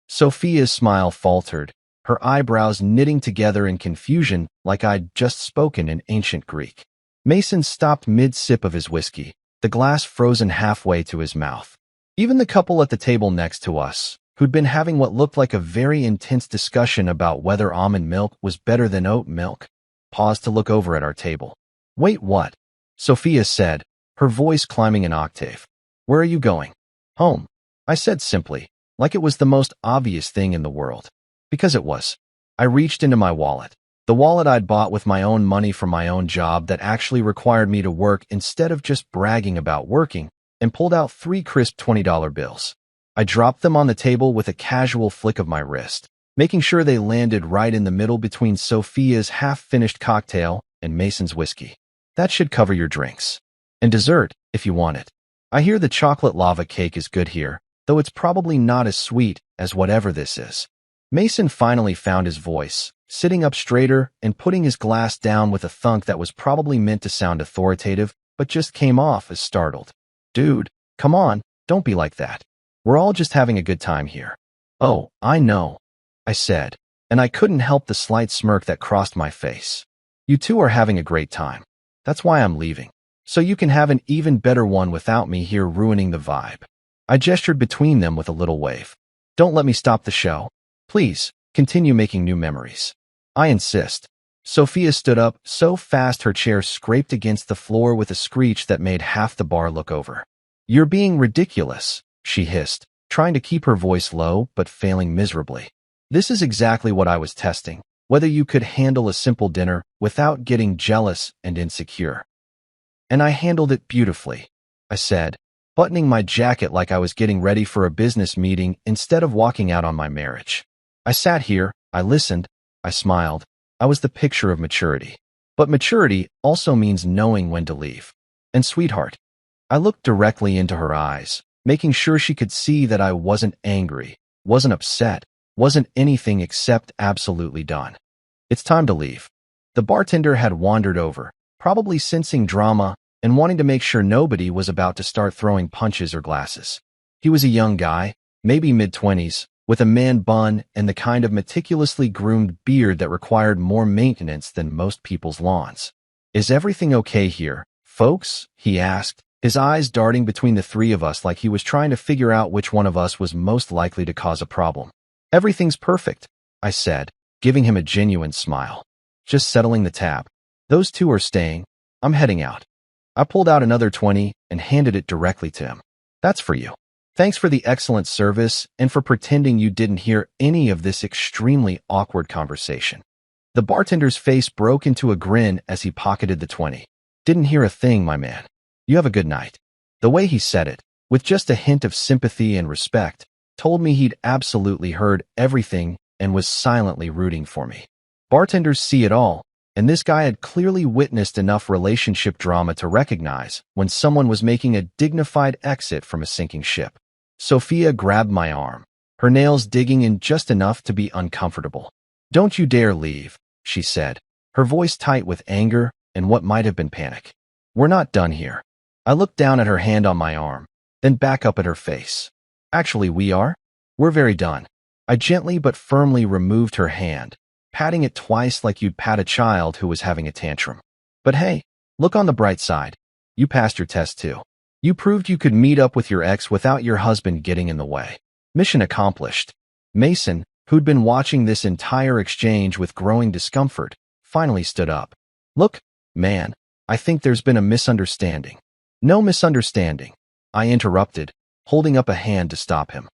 Sophia's smile faltered, her eyebrows knitting together in confusion like I'd just spoken in ancient Greek. Mason stopped mid-sip of his whiskey, the glass frozen halfway to his mouth. Even the couple at the table next to us, who'd been having what looked like a very intense discussion about whether almond milk was better than oat milk, paused to look over at our table. Wait, what? Sophia said, her voice climbing an octave. Where are you going? Home, I said simply, like it was the most obvious thing in the world. Because it was. I reached into my wallet, the wallet I'd bought with my own money from my own job that actually required me to work instead of just bragging about working, and pulled out 3 crisp $20 bills. I dropped them on the table with a casual flick of my wrist, making sure they landed right in the middle between Sophia's half-finished cocktail and Mason's whiskey. That should cover your drinks. And dessert, if you want it. I hear the chocolate lava cake is good here, though it's probably not as sweet as whatever this is. Mason finally found his voice, sitting up straighter and putting his glass down with a thunk that was probably meant to sound authoritative, but just came off as startled. Dude, come on, don't be like that. We're all just having a good time here. Oh, I know, I said, and I couldn't help the slight smirk that crossed my face. You two are having a great time. That's why I'm leaving. So you can have an even better one without me here ruining the vibe. I gestured between them with a little wave. Don't let me stop the show. Please, continue making new memories. I insist. Sophia stood up so fast her chair scraped against the floor with a screech that made half the bar look over. You're being ridiculous, she hissed, trying to keep her voice low but failing miserably. This is exactly what I was testing, whether you could handle a simple dinner without getting jealous and insecure. And I handled it beautifully, I said, buttoning my jacket like I was getting ready for a business meeting instead of walking out on my marriage. I sat here, I listened, I smiled. I was the picture of maturity. But maturity also means knowing when to leave. And sweetheart, I looked directly into her eyes, making sure she could see that I wasn't angry, wasn't upset, wasn't anything except absolutely done. It's time to leave. The bartender had wandered over, probably sensing drama and wanting to make sure nobody was about to start throwing punches or glasses. He was a young guy, maybe mid-20s, with a man bun and the kind of meticulously groomed beard that required more maintenance than most people's lawns. Is everything okay here, folks? He asked, his eyes darting between the three of us like he was trying to figure out which one of us was most likely to cause a problem. Everything's perfect, I said, giving him a genuine smile. Just settling the tab. Those two are staying. I'm heading out. I pulled out another 20 and handed it directly to him. That's for you. Thanks for the excellent service and for pretending you didn't hear any of this extremely awkward conversation. The bartender's face broke into a grin as he pocketed the 20. Didn't hear a thing, my man. You have a good night. The way he said it, with just a hint of sympathy and respect, told me he'd absolutely heard everything and was silently rooting for me. Bartenders see it all, and this guy had clearly witnessed enough relationship drama to recognize when someone was making a dignified exit from a sinking ship. Sophia grabbed my arm, her nails digging in just enough to be uncomfortable. Don't you dare leave, she said, her voice tight with anger, and what might have been panic. We're not done here. I looked down at her hand on my arm, then back up at her face. Actually, we are? We're very done. I gently but firmly removed her hand, patting it twice like you'd pat a child who was having a tantrum. But hey, look on the bright side. You passed your test too. You proved you could meet up with your ex without your husband getting in the way. Mission accomplished. Mason, who'd been watching this entire exchange with growing discomfort, finally stood up. Look, man, I think there's been a misunderstanding. No misunderstanding, I interrupted, holding up a hand to stop him.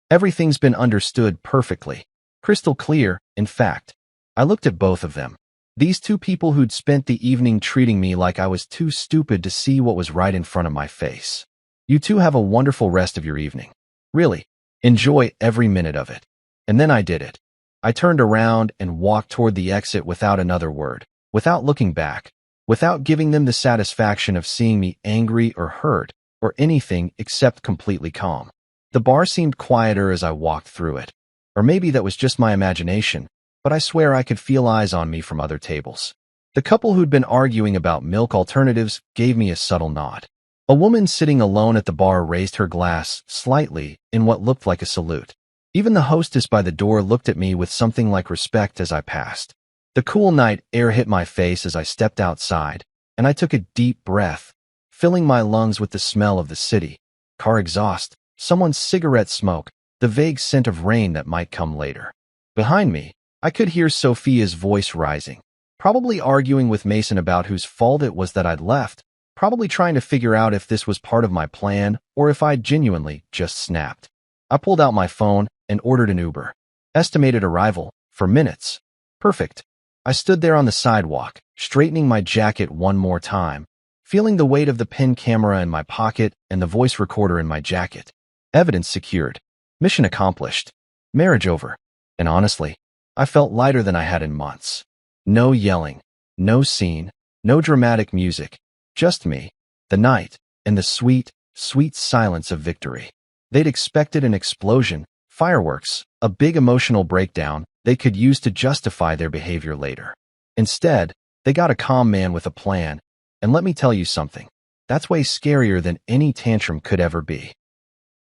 Everything's been understood perfectly. Crystal clear, in fact. I looked at both of them. These two people who'd spent the evening treating me like I was too stupid to see what was right in front of my face. You two have a wonderful rest of your evening. Really, enjoy every minute of it. And then I did it. I turned around and walked toward the exit without another word, without looking back, without giving them the satisfaction of seeing me angry or hurt, or anything except completely calm. The bar seemed quieter as I walked through it. Or maybe that was just my imagination, but I swear I could feel eyes on me from other tables. The couple who'd been arguing about milk alternatives gave me a subtle nod. A woman sitting alone at the bar raised her glass slightly in what looked like a salute. Even the hostess by the door looked at me with something like respect as I passed. The cool night air hit my face as I stepped outside, and I took a deep breath, filling my lungs with the smell of the city, car exhaust, someone's cigarette smoke, the vague scent of rain that might come later. Behind me, I could hear Sophia's voice rising, probably arguing with Mason about whose fault it was that I'd left, probably trying to figure out if this was part of my plan or if I'd genuinely just snapped. I pulled out my phone and ordered an Uber. Estimated arrival, for minutes. Perfect. I stood there on the sidewalk, straightening my jacket one more time, feeling the weight of the pen camera in my pocket and the voice recorder in my jacket. Evidence secured. Mission accomplished. Marriage over. And honestly, I felt lighter than I had in months. No yelling, no scene, no dramatic music. Just me, the night, and the sweet, sweet silence of victory. They'd expected an explosion, fireworks, a big emotional breakdown they could use to justify their behavior later. Instead, they got a calm man with a plan, and let me tell you something. That's way scarier than any tantrum could ever be.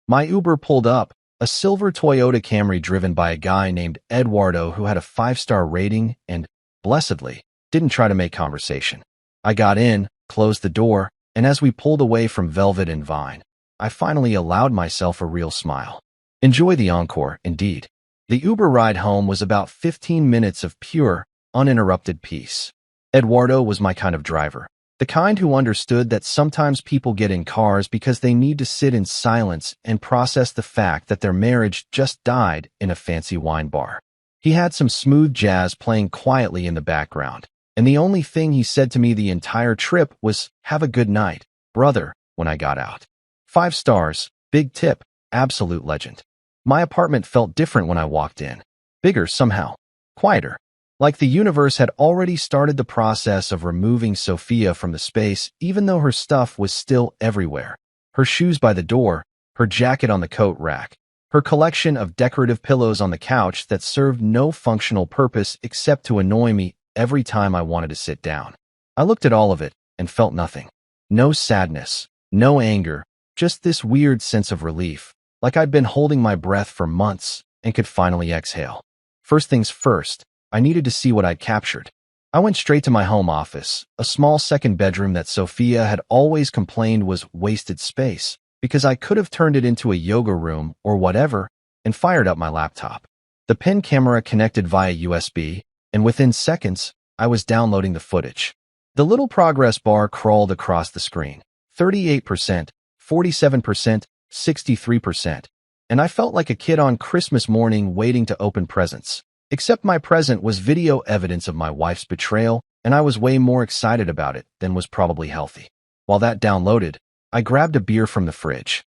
My Uber pulled up, a silver Toyota Camry driven by a guy named Eduardo who had a 5-star rating and, blessedly, didn't try to make conversation. I got in, closed the door, and as we pulled away from Velvet and Vine, I finally allowed myself a real smile. Enjoy the encore, indeed. The Uber ride home was about 15 minutes of pure, uninterrupted peace. Eduardo was my kind of driver. The kind who understood that sometimes people get in cars because they need to sit in silence and process the fact that their marriage just died in a fancy wine bar. He had some smooth jazz playing quietly in the background, and the only thing he said to me the entire trip was, "Have a good night, brother," when I got out. 5 stars, big tip, absolute legend. My apartment felt different when I walked in. Bigger somehow. Quieter. Like the universe had already started the process of removing Sophia from the space, even though her stuff was still everywhere. Her shoes by the door, her jacket on the coat rack, her collection of decorative pillows on the couch that served no functional purpose except to annoy me every time I wanted to sit down. I looked at all of it and felt nothing. No sadness, no anger, just this weird sense of relief, like I'd been holding my breath for months and could finally exhale. First things first, I needed to see what I'd captured. I went straight to my home office, a small second bedroom that Sophia had always complained was wasted space, because I could have turned it into a yoga room or whatever, and fired up my laptop. The pen camera connected via USB, and within seconds, I was downloading the footage. The little progress bar crawled across the screen. 38%, 47%, 63%. And I felt like a kid on Christmas morning waiting to open presents. Except my present was video evidence of my wife's betrayal, and I was way more excited about it than was probably healthy. While that downloaded, I grabbed a beer from the fridge.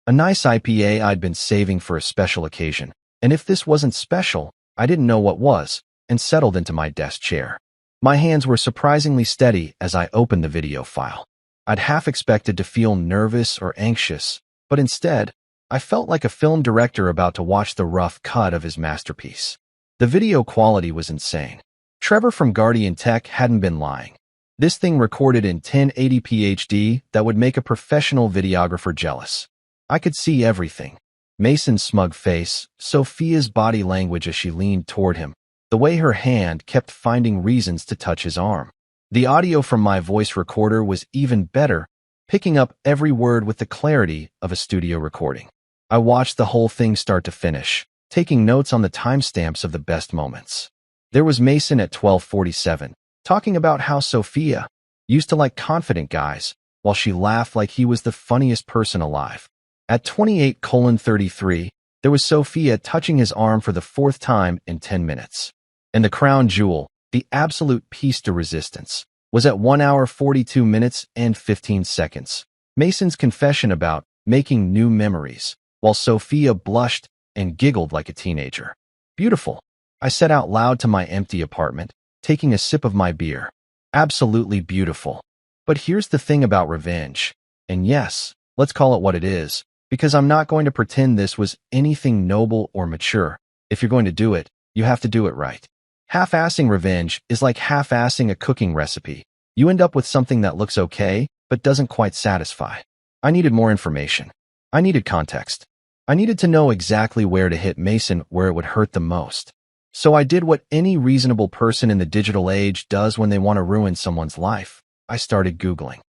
A nice IPA I'd been saving for a special occasion, and if this wasn't special, I didn't know what was, and settled into my desk chair. My hands were surprisingly steady as I opened the video file. I'd half expected to feel nervous or anxious, but instead, I felt like a film director about to watch the rough cut of his masterpiece. The video quality was insane. Trevor from Guardian Tech hadn't been lying. This thing recorded in 1080p HD that would make a professional videographer jealous. I could see everything. Mason's smug face, Sophia's body language as she leaned toward him, the way her hand kept finding reasons to touch his arm. The audio from my voice recorder was even better, picking up every word with the clarity of a studio recording. I watched the whole thing start to finish, taking notes on the timestamps of the best moments. There was Mason at 12:47, talking about how Sophia used to like confident guys, while she laughed like he was the funniest person alive. At 28:33, there was Sophia touching his arm for the fourth time in 10 minutes. And the crown jewel, the absolute piece de resistance, was at 1 hour 42 minutes and 15 seconds. Mason's confession about making new memories, while Sophia blushed and giggled like a teenager. Beautiful, I said out loud to my empty apartment, taking a sip of my beer. Absolutely beautiful. But here's the thing about revenge. And yes, let's call it what it is, because I'm not going to pretend this was anything noble or mature. If you're going to do it, you have to do it right. Half-assing revenge is like half-assing a cooking recipe. You end up with something that looks okay, but doesn't quite satisfy. I needed more information. I needed context. I needed to know exactly where to hit Mason where it would hurt the most. So I did what any reasonable person in the digital age does when they want to ruin someone's life. I started Googling.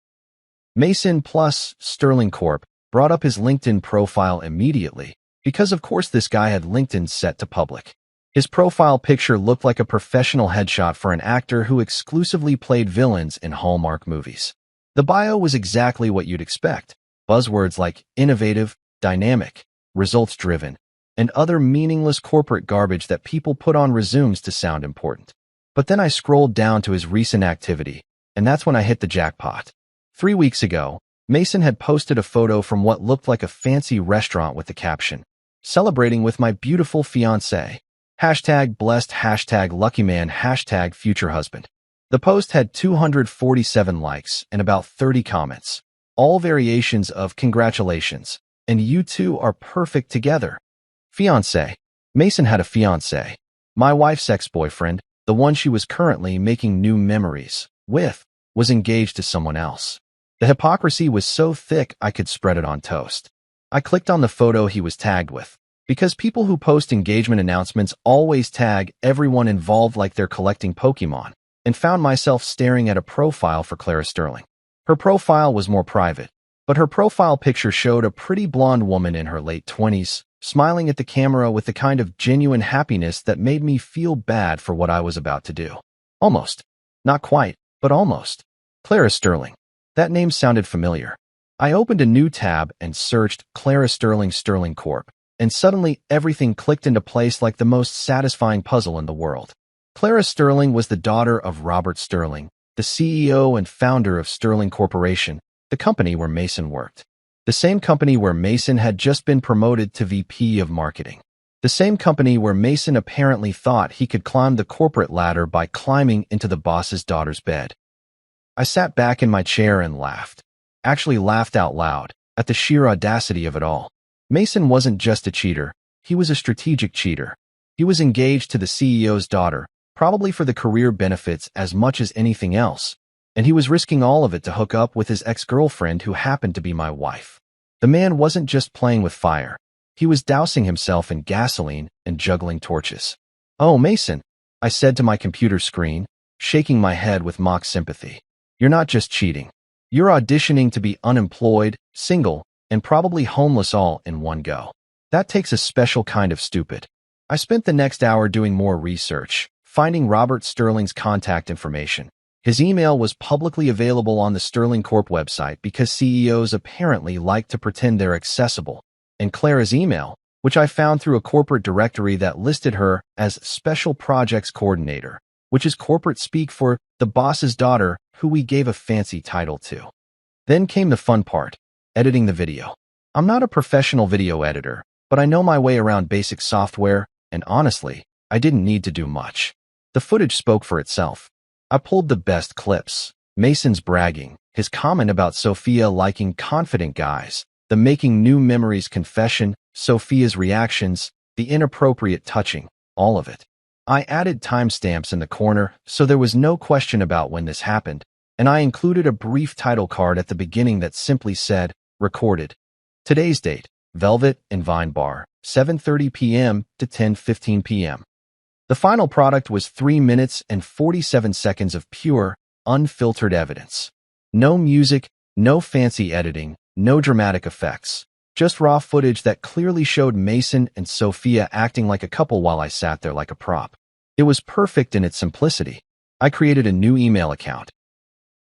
Mason plus Sterling Corp brought up his LinkedIn profile immediately, because of course this guy had LinkedIn set to public. His profile picture looked like a professional headshot for an actor who exclusively played villains in Hallmark movies. The bio was exactly what you'd expect. Buzzwords like innovative, dynamic, results-driven, and other meaningless corporate garbage that people put on resumes to sound important. But then I scrolled down to his recent activity, and that's when I hit the jackpot. 3 weeks ago, Mason had posted a photo from what looked like a fancy restaurant with the caption, "Celebrating with my beautiful fiancé. #blessed, #luckyman, #future husband." The post had 247 likes and about 30 comments, all variations of "congratulations," and "you two are perfect together." Fiancé. Mason had a fiancé. My wife's ex-boyfriend, the one she was currently making new memories with, was engaged to someone else. The hypocrisy was so thick I could spread it on toast. I clicked on the photo he was tagged with, because people who post engagement announcements always tag everyone involved like they're collecting Pokemon, and found myself staring at a profile for Clara Sterling. Her profile was more private, but her profile picture showed a pretty blonde woman in her late 20s, smiling at the camera with the kind of genuine happiness that made me feel bad for what I was about to do. Almost. Not quite, but almost. Clara Sterling. That name sounded familiar. I opened a new tab and searched Clara Sterling Sterling Corp, and suddenly everything clicked into place like the most satisfying puzzle in the world. Clara Sterling was the daughter of Robert Sterling, the CEO and founder of Sterling Corporation, the company where Mason worked. The same company where Mason had just been promoted to VP of Marketing. The same company where Mason apparently thought he could climb the corporate ladder by climbing into the boss's daughter's bed. I sat back in my chair and laughed. Actually laughed out loud, at the sheer audacity of it all. Mason wasn't just a cheater, he was a strategic cheater. He was engaged to the CEO's daughter, probably for the career benefits as much as anything else, and he was risking all of it to hook up with his ex-girlfriend who happened to be my wife. The man wasn't just playing with fire, he was dousing himself in gasoline and juggling torches. "Oh, Mason," I said to my computer screen, shaking my head with mock sympathy. "You're not just cheating. You're auditioning to be unemployed, single, and probably homeless all in one go. That takes a special kind of stupid." I spent the next hour doing more research, finding Robert Sterling's contact information. His email was publicly available on the Sterling Corp website because CEOs apparently like to pretend they're accessible, and Clara's email, which I found through a corporate directory that listed her as Special Projects Coordinator, which is corporate speak for the boss's daughter, who we gave a fancy title to. Then came the fun part, editing the video. I'm not a professional video editor, but I know my way around basic software, and honestly, I didn't need to do much. The footage spoke for itself. I pulled the best clips. Mason's bragging, his comment about Sophia liking confident guys, the making new memories confession, Sophia's reactions, the inappropriate touching, all of it. I added timestamps in the corner, so there was no question about when this happened, and I included a brief title card at the beginning that simply said, recorded. Today's date, Velvet and Vine Bar, 7:30 p.m. to 10:15 p.m. The final product was 3 minutes and 47 seconds of pure, unfiltered evidence. No music, no fancy editing, no dramatic effects. Just raw footage that clearly showed Mason and Sophia acting like a couple while I sat there like a prop. It was perfect in its simplicity. I created a new email account.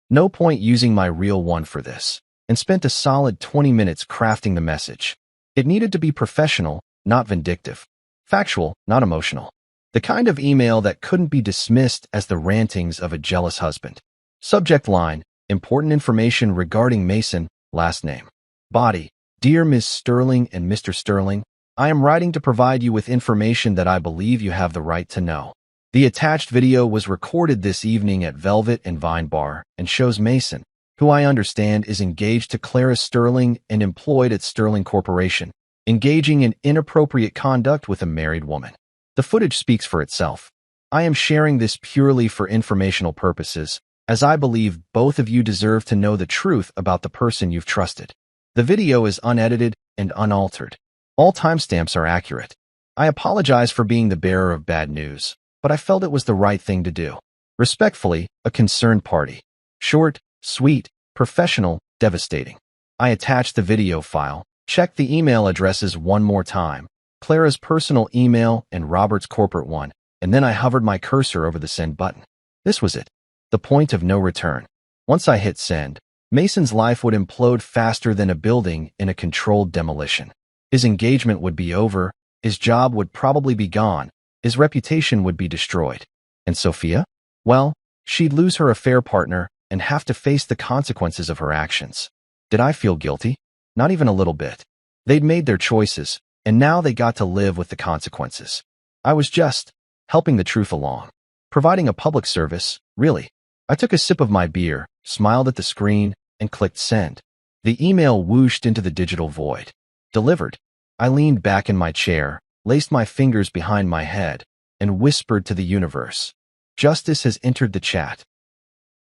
No point using my real one for this, and spent a solid 20 minutes crafting the message. It needed to be professional, not vindictive. Factual, not emotional. The kind of email that couldn't be dismissed as the rantings of a jealous husband. Subject line, important information regarding Mason, last name. Body, Dear Ms. Sterling and Mr. Sterling, I am writing to provide you with information that I believe you have the right to know. The attached video was recorded this evening at Velvet and Vine Bar and shows Mason, who I understand is engaged to Clara Sterling and employed at Sterling Corporation, engaging in inappropriate conduct with a married woman. The footage speaks for itself. I am sharing this purely for informational purposes, as I believe both of you deserve to know the truth about the person you've trusted. The video is unedited and unaltered. All timestamps are accurate. I apologize for being the bearer of bad news, but I felt it was the right thing to do. Respectfully, a concerned party. Short, sweet, professional, devastating. I attached the video file, checked the email addresses one more time, Clara's personal email and Robert's corporate one, and then I hovered my cursor over the send button. This was it. The point of no return. Once I hit send, Mason's life would implode faster than a building in a controlled demolition. His engagement would be over, his job would probably be gone, his reputation would be destroyed. And Sophia? Well, she'd lose her affair partner and have to face the consequences of her actions. Did I feel guilty? Not even a little bit. They'd made their choices, and now they got to live with the consequences. I was just helping the truth along. Providing a public service, really. I took a sip of my beer, smiled at the screen, and clicked send. The email whooshed into the digital void. Delivered. I leaned back in my chair, laced my fingers behind my head, and whispered to the universe. Justice has entered the chat.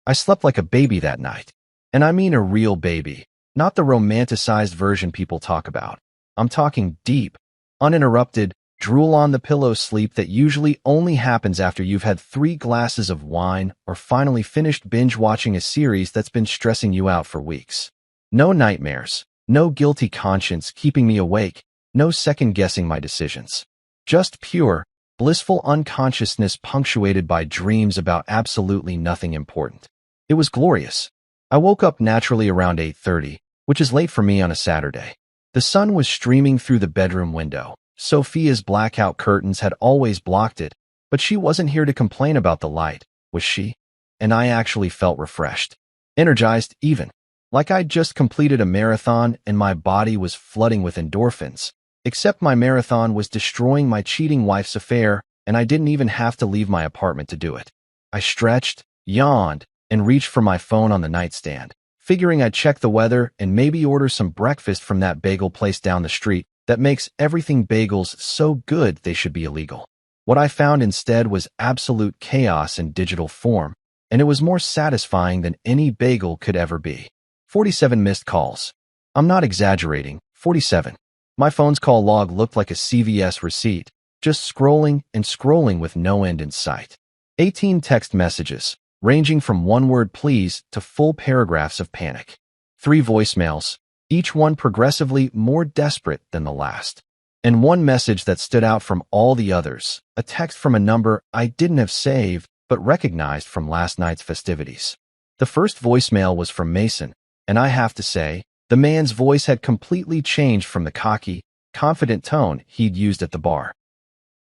I slept like a baby that night. And I mean a real baby, not the romanticized version people talk about. I'm talking deep, uninterrupted, drool-on-the-pillow sleep that usually only happens after you've had 3 glasses of wine or finally finished binge-watching a series that's been stressing you out for weeks. No nightmares, no guilty conscience keeping me awake, no second-guessing my decisions. Just pure, blissful unconsciousness punctuated by dreams about absolutely nothing important. It was glorious. I woke up naturally around 8:30, which is late for me on a Saturday. The sun was streaming through the bedroom window. Sophia's blackout curtains had always blocked it, but she wasn't here to complain about the light, was she? And I actually felt refreshed. Energized, even. Like I'd just completed a marathon and my body was flooding with endorphins. Except my marathon was destroying my cheating wife's affair, and I didn't even have to leave my apartment to do it. I stretched, yawned, and reached for my phone on the nightstand, figuring I'd check the weather and maybe order some breakfast from that bagel place down the street that makes everything bagels so good they should be illegal. What I found instead was absolute chaos in digital form, and it was more satisfying than any bagel could ever be. 47 missed calls. I'm not exaggerating, 47. My phone's call log looked like a CVS receipt, just scrolling and scrolling with no end in sight. 18 text messages, ranging from one-word please to full paragraphs of panic. 3 voicemails, each one progressively more desperate than the last. And one message that stood out from all the others, a text from a number I didn't have saved but recognized from last night's festivities. The first voicemail was from Mason, and I have to say, the man's voice had completely changed from the cocky, confident tone he'd used at the bar.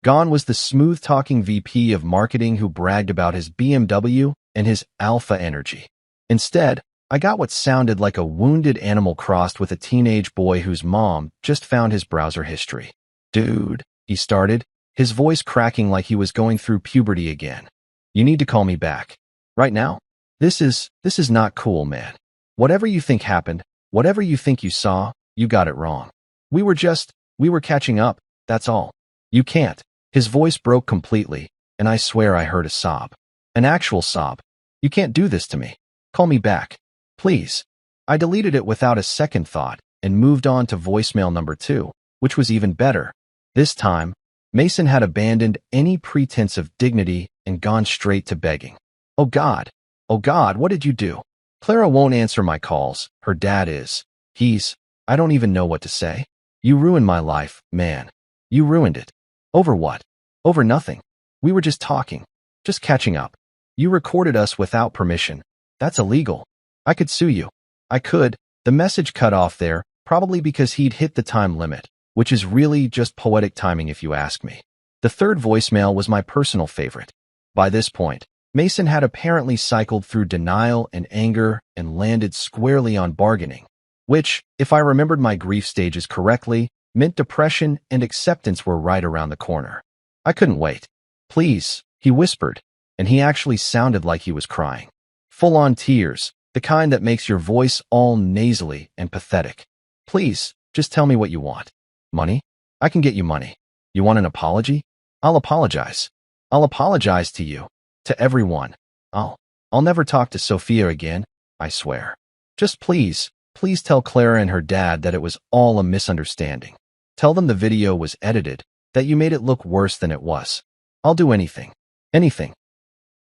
Gone was the smooth-talking VP of marketing who bragged about his BMW and his alpha energy. Instead, I got what sounded like a wounded animal crossed with a teenage boy whose mom just found his browser history. Dude, he started, his voice cracking like he was going through puberty again. You need to call me back. Right now? This is not cool, man. Whatever you think happened, whatever you think you saw, you got it wrong. We were catching up, that's all. You can't. His voice broke completely, and I swear I heard a sob. An actual sob. You can't do this to me. Call me back. Please. I deleted it without a second thought and moved on to voicemail number 2, which was even better. This time, Mason had abandoned any pretense of dignity and gone straight to begging. Oh God, what did you do? Clara won't answer my calls. Her dad is. I don't even know what to say. You ruined my life, man. You ruined it. Over what? Over nothing. We were just talking. Just catching up. You recorded us without permission. That's illegal. I could sue you. I could. The message cut off there, probably because he'd hit the time limit, which is really just poetic timing if you ask me. The third voicemail was my personal favorite. By this point, Mason had apparently cycled through denial and anger and landed squarely on bargaining, which, if I remembered my grief stages correctly, meant depression and acceptance were right around the corner. I couldn't wait. Please, he whispered, and he actually sounded like he was crying. Full-on tears, the kind that makes your voice all nasally and pathetic. Please, just tell me what you want. Money? I can get you money. You want an apology? I'll apologize. I'll apologize to you. To everyone. I'll never talk to Sophia again, I swear. Just please tell Clara and her dad that it was all a misunderstanding. Tell them the video was edited, that you made it look worse than it was. I'll do anything. Anything.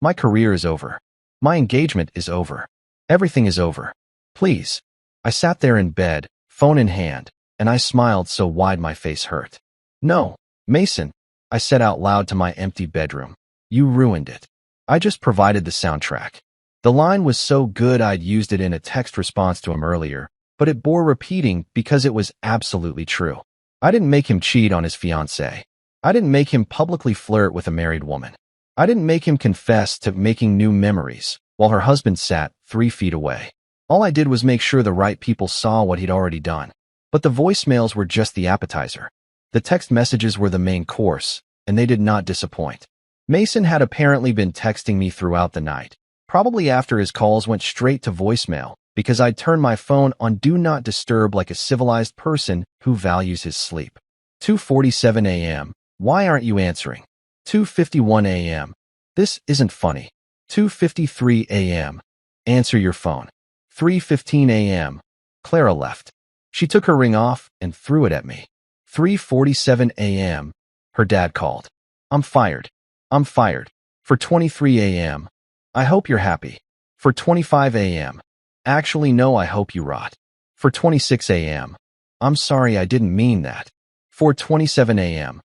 My career is over. My engagement is over. Everything is over. Please. I sat there in bed, phone in hand, and I smiled so wide my face hurt. No, Mason, I said out loud to my empty bedroom. You ruined it. I just provided the soundtrack. The line was so good I'd used it in a text response to him earlier, but it bore repeating because it was absolutely true. I didn't make him cheat on his fiancée. I didn't make him publicly flirt with a married woman. I didn't make him confess to making new memories while her husband sat 3 feet away. All I did was make sure the right people saw what he'd already done. But the voicemails were just the appetizer. The text messages were the main course, and they did not disappoint. Mason had apparently been texting me throughout the night, probably after his calls went straight to voicemail, because I'd turned my phone on Do Not Disturb like a civilized person who values his sleep. 2:47 a.m. Why aren't you answering? 2:51 a.m. This isn't funny. 2:53 a.m. Answer your phone. 3:15 a.m. Clara left. She took her ring off and threw it at me. 3:47 a.m. Her dad called. I'm fired. 4:23 a.m. I hope you're happy. 4:25 a.m. Actually, no, I hope you rot. 4:26 a.m. I'm sorry, I didn't mean that. 4:27 a.m.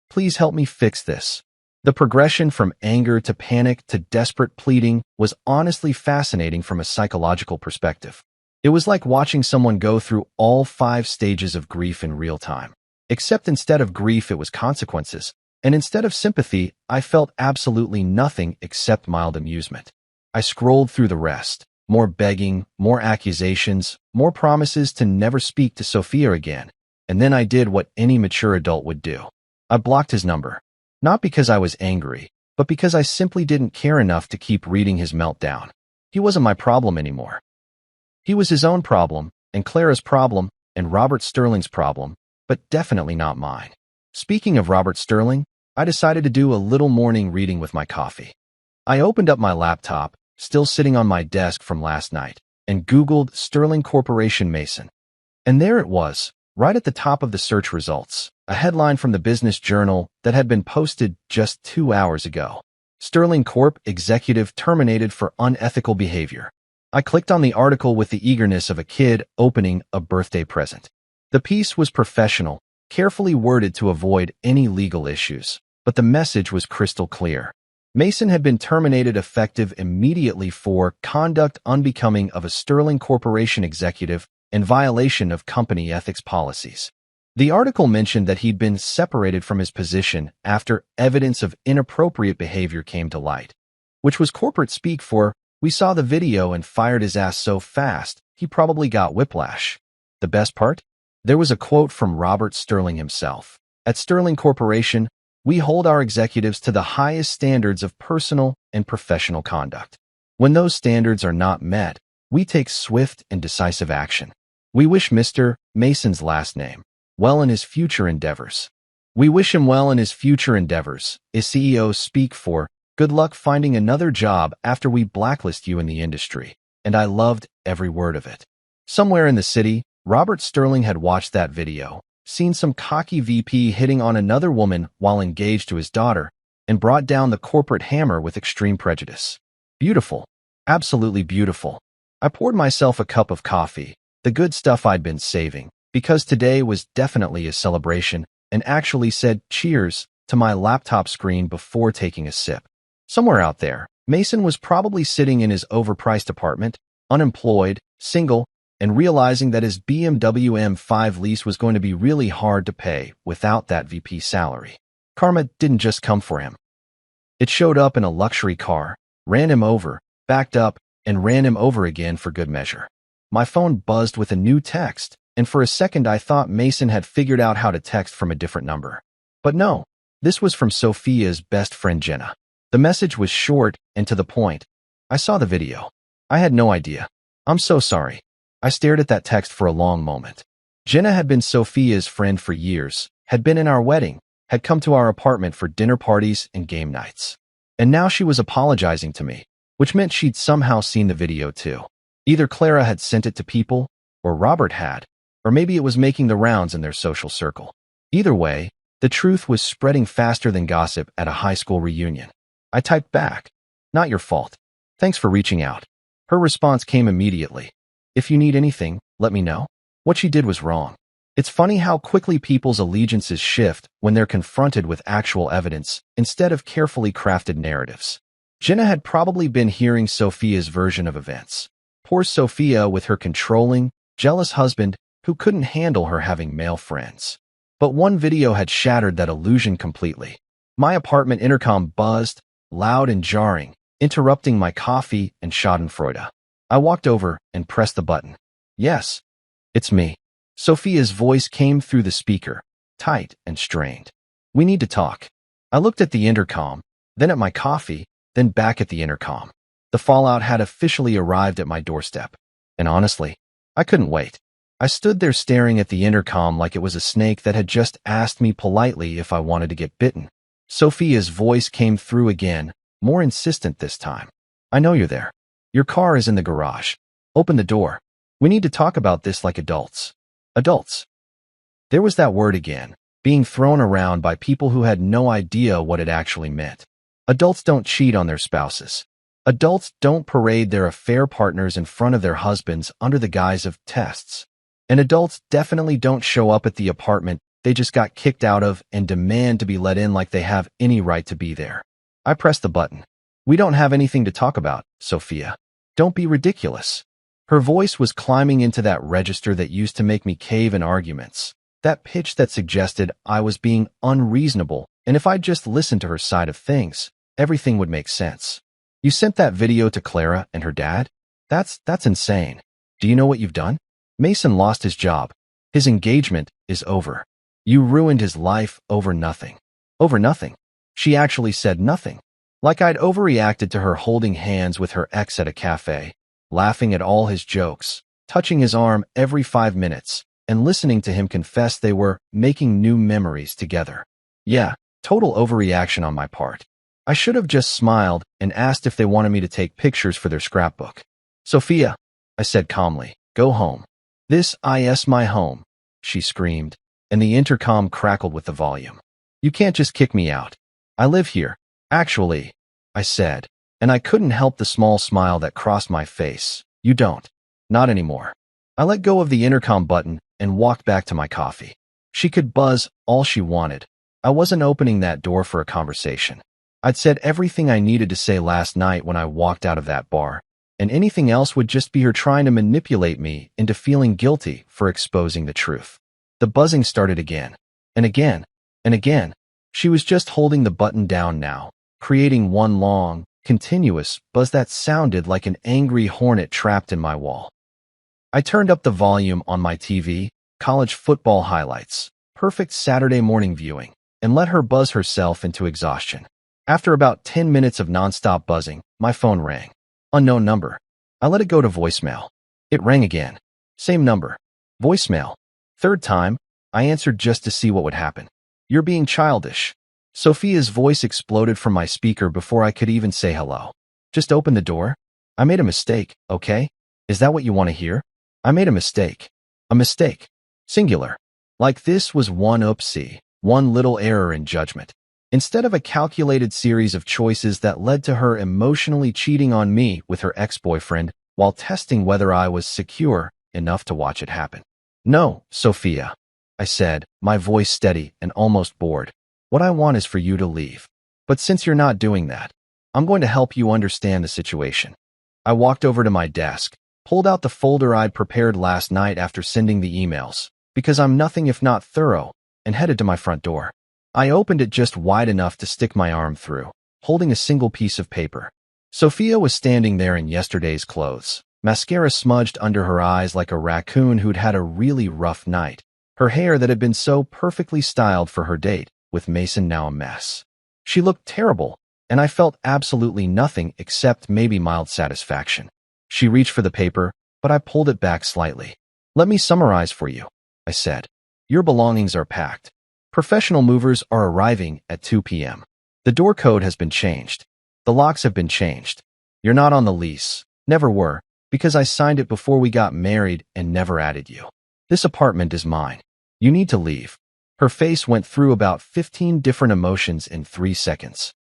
Please help me fix this. The progression from anger to panic to desperate pleading was honestly fascinating from a psychological perspective. It was like watching someone go through all 5 stages of grief in real time. Except instead of grief, it was consequences. And instead of sympathy, I felt absolutely nothing except mild amusement. I scrolled through the rest. More begging, more accusations, more promises to never speak to Sophia again. And then I did what any mature adult would do. I blocked his number. Not because I was angry, but because I simply didn't care enough to keep reading his meltdown. He wasn't my problem anymore. He was his own problem, and Clara's problem, and Robert Sterling's problem, but definitely not mine. Speaking of Robert Sterling, I decided to do a little morning reading with my coffee. I opened up my laptop, still sitting on my desk from last night, and Googled Sterling Corporation Mason. And there it was, right at the top of the search results, a headline from the Business Journal that had been posted just 2 hours ago. Sterling Corp. Executive terminated for unethical behavior. I clicked on the article with the eagerness of a kid opening a birthday present. The piece was professional, carefully worded to avoid any legal issues, but the message was crystal clear. Mason had been terminated effective immediately for conduct unbecoming of a Sterling Corporation executive in violation of company ethics policies. The article mentioned that he'd been separated from his position after evidence of inappropriate behavior came to light, which was corporate speak for, we saw the video and fired his ass so fast, he probably got whiplash. The best part? There was a quote from Robert Sterling himself. At Sterling Corporation, we hold our executives to the highest standards of personal and professional conduct. When those standards are not met, we take swift and decisive action. We wish Mr. Mason's last name well in his future endeavors. We wish him well in his future endeavors, as CEOs speak for. Good luck finding another job after we blacklist you in the industry. and I loved every word of it. Somewhere in the city, Robert Sterling had watched that video, seen some cocky VP hitting on another woman while engaged to his daughter, and brought down the corporate hammer with extreme prejudice. Beautiful. Absolutely beautiful. I poured myself a cup of coffee, the good stuff I'd been saving, because today was definitely a celebration, and actually said cheers to my laptop screen before taking a sip. Somewhere out there, Mason was probably sitting in his overpriced apartment, unemployed, single, and realizing that his BMW M5 lease was going to be really hard to pay without that VP salary. Karma didn't just come for him. It showed up in a luxury car, ran him over, backed up, and ran him over again for good measure. My phone buzzed with a new text, and for a second I thought Mason had figured out how to text from a different number. But no, this was from Sophia's best friend Jenna. The message was short and to the point. I saw the video. I had no idea. I'm so sorry. I stared at that text for a long moment. Jenna had been Sophia's friend for years, had been in our wedding, had come to our apartment for dinner parties and game nights. And now she was apologizing to me, which meant she'd somehow seen the video too. Either Clara had sent it to people, or Robert had, or maybe it was making the rounds in their social circle. Either way, the truth was spreading faster than gossip at a high school reunion. I typed back, "Not your fault. Thanks for reaching out." Her response came immediately. "If you need anything, let me know." What she did was wrong. It's funny how quickly people's allegiances shift when they're confronted with actual evidence instead of carefully crafted narratives. Jenna had probably been hearing Sophia's version of events. Poor Sophia with her controlling, jealous husband who couldn't handle her having male friends. But one video had shattered that illusion completely. My apartment intercom buzzed, loud and jarring, interrupting my coffee and schadenfreude. I walked over and pressed the button. "Yes, it's me." Sophia's voice came through the speaker, tight and strained. "We need to talk." I looked at the intercom, then at my coffee, then back at the intercom. The fallout had officially arrived at my doorstep. And honestly, I couldn't wait. I stood there staring at the intercom like it was a snake that had just asked me politely if I wanted to get bitten. Sophia's voice came through again, more insistent this time. "I know you're there. Your car is in the garage. Open the door. We need to talk about this like adults." Adults. There was that word again, being thrown around by people who had no idea what it actually meant. Adults don't cheat on their spouses. Adults don't parade their affair partners in front of their husbands under the guise of tests. And adults definitely don't show up at the apartment they just got kicked out of and demand to be let in like they have any right to be there. I pressed the button. "We don't have anything to talk about, Sophia. Don't be ridiculous." Her voice was climbing into that register that used to make me cave in arguments, that pitch that suggested I was being unreasonable, and if I'd just listened to her side of things, everything would make sense. "You sent that video to Clara and her dad? That's insane. Do you know what you've done? Mason lost his job. His engagement is over. You ruined his life over nothing." Over nothing. She actually said nothing. Like I'd overreacted to her holding hands with her ex at a cafe, laughing at all his jokes, touching his arm every 5 minutes, and listening to him confess they were making new memories together. Yeah, total overreaction on my part. I should have just smiled and asked if they wanted me to take pictures for their scrapbook. "Sophia," I said calmly, "go home." "This is my home," she screamed, and the intercom crackled with the volume. "You can't just kick me out. I live here." "Actually," I said, and I couldn't help the small smile that crossed my face. "You don't. Not anymore." I let go of the intercom button and walked back to my coffee. She could buzz all she wanted. I wasn't opening that door for a conversation. I'd said everything I needed to say last night when I walked out of that bar, and anything else would just be her trying to manipulate me into feeling guilty for exposing the truth. The buzzing started again, and again, and again. She was just holding the button down now, creating one long, continuous buzz that sounded like an angry hornet trapped in my wall. I turned up the volume on my TV, college football highlights, perfect Saturday morning viewing, and let her buzz herself into exhaustion. After about 10 minutes of nonstop buzzing, my phone rang. Unknown number. I let it go to voicemail. It rang again. Same number. Voicemail. Third time, I answered just to see what would happen. "You're being childish." Sophia's voice exploded from my speaker before I could even say hello. "Just open the door." I made a mistake, okay? Is that what you want to hear? I made a mistake. A mistake. Singular. Like this was one oopsie, one little error in judgment. Instead of a calculated series of choices that led to her emotionally cheating on me with her ex-boyfriend while testing whether I was secure enough to watch it happen. No, Sophia, I said, my voice steady and almost bored. What I want is for you to leave. But since you're not doing that, I'm going to help you understand the situation. I walked over to my desk, pulled out the folder I'd prepared last night after sending the emails, because I'm nothing if not thorough, and headed to my front door. I opened it just wide enough to stick my arm through, holding a single piece of paper. Sophia was standing there in yesterday's clothes, mascara smudged under her eyes like a raccoon who'd had a really rough night, her hair that had been so perfectly styled for her date with Mason now a mess. She looked terrible, and I felt absolutely nothing except maybe mild satisfaction. She reached for the paper, but I pulled it back slightly. Let me summarize for you, I said. Your belongings are packed. Professional movers are arriving at 2 p.m. The door code has been changed. The locks have been changed. You're not on the lease. Never were, because I signed it before we got married and never added you. This apartment is mine. You need to leave. Her face went through about 15 different emotions in 3 seconds.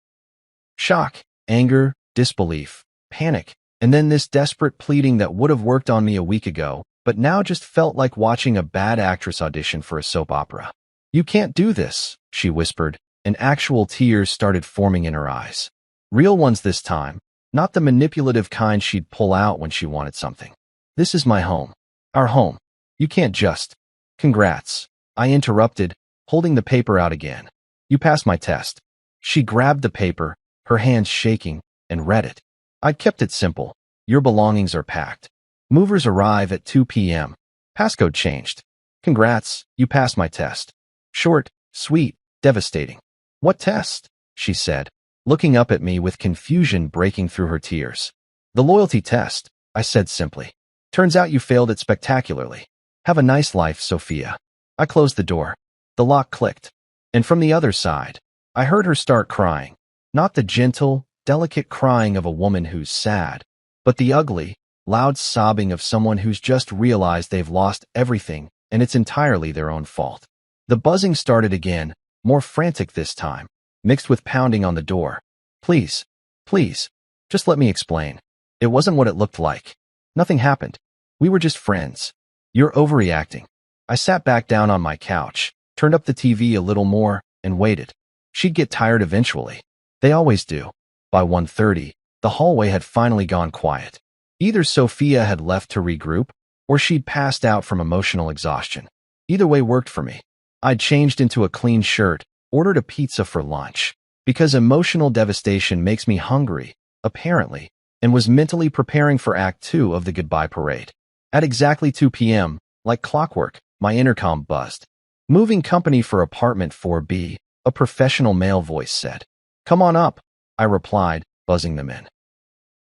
Shock, anger, disbelief, panic, and then this desperate pleading that would have worked on me a week ago, but now just felt like watching a bad actress audition for a soap opera. You can't do this, she whispered, and actual tears started forming in her eyes. Real ones this time, not the manipulative kind she'd pull out when she wanted something. This is my home. Our home. You can't just. Congrats. I interrupted, holding the paper out again. You passed my test. She grabbed the paper, her hands shaking, and read it. I'd kept it simple. Your belongings are packed. Movers arrive at 2 p.m. Passcode changed. Congrats, you passed my test. Short, sweet, devastating. What test? She said, looking up at me with confusion breaking through her tears. The loyalty test, I said simply. Turns out you failed it spectacularly. Have a nice life, Sophia. I closed the door. The lock clicked. And from the other side, I heard her start crying. Not the gentle, delicate crying of a woman who's sad, but the ugly, loud sobbing of someone who's just realized they've lost everything and it's entirely their own fault. The buzzing started again, more frantic this time, mixed with pounding on the door. Please, please, just let me explain. It wasn't what it looked like. Nothing happened. We were just friends. You're overreacting. I sat back down on my couch, turned up the TV a little more, and waited. She'd get tired eventually. They always do. By 1:30, the hallway had finally gone quiet. Either Sophia had left to regroup, or she'd passed out from emotional exhaustion. Either way worked for me. I'd changed into a clean shirt, ordered a pizza for lunch, because emotional devastation makes me hungry, apparently, and was mentally preparing for Act 2 of the goodbye parade. At exactly 2 p.m., like clockwork, my intercom buzzed. Moving company for apartment 4B, a professional male voice said. Come on up, I replied, buzzing them in.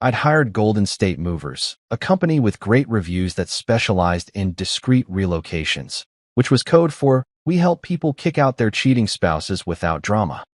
I'd hired Golden State Movers, a company with great reviews that specialized in discreet relocations, which was code for we help people kick out their cheating spouses without drama.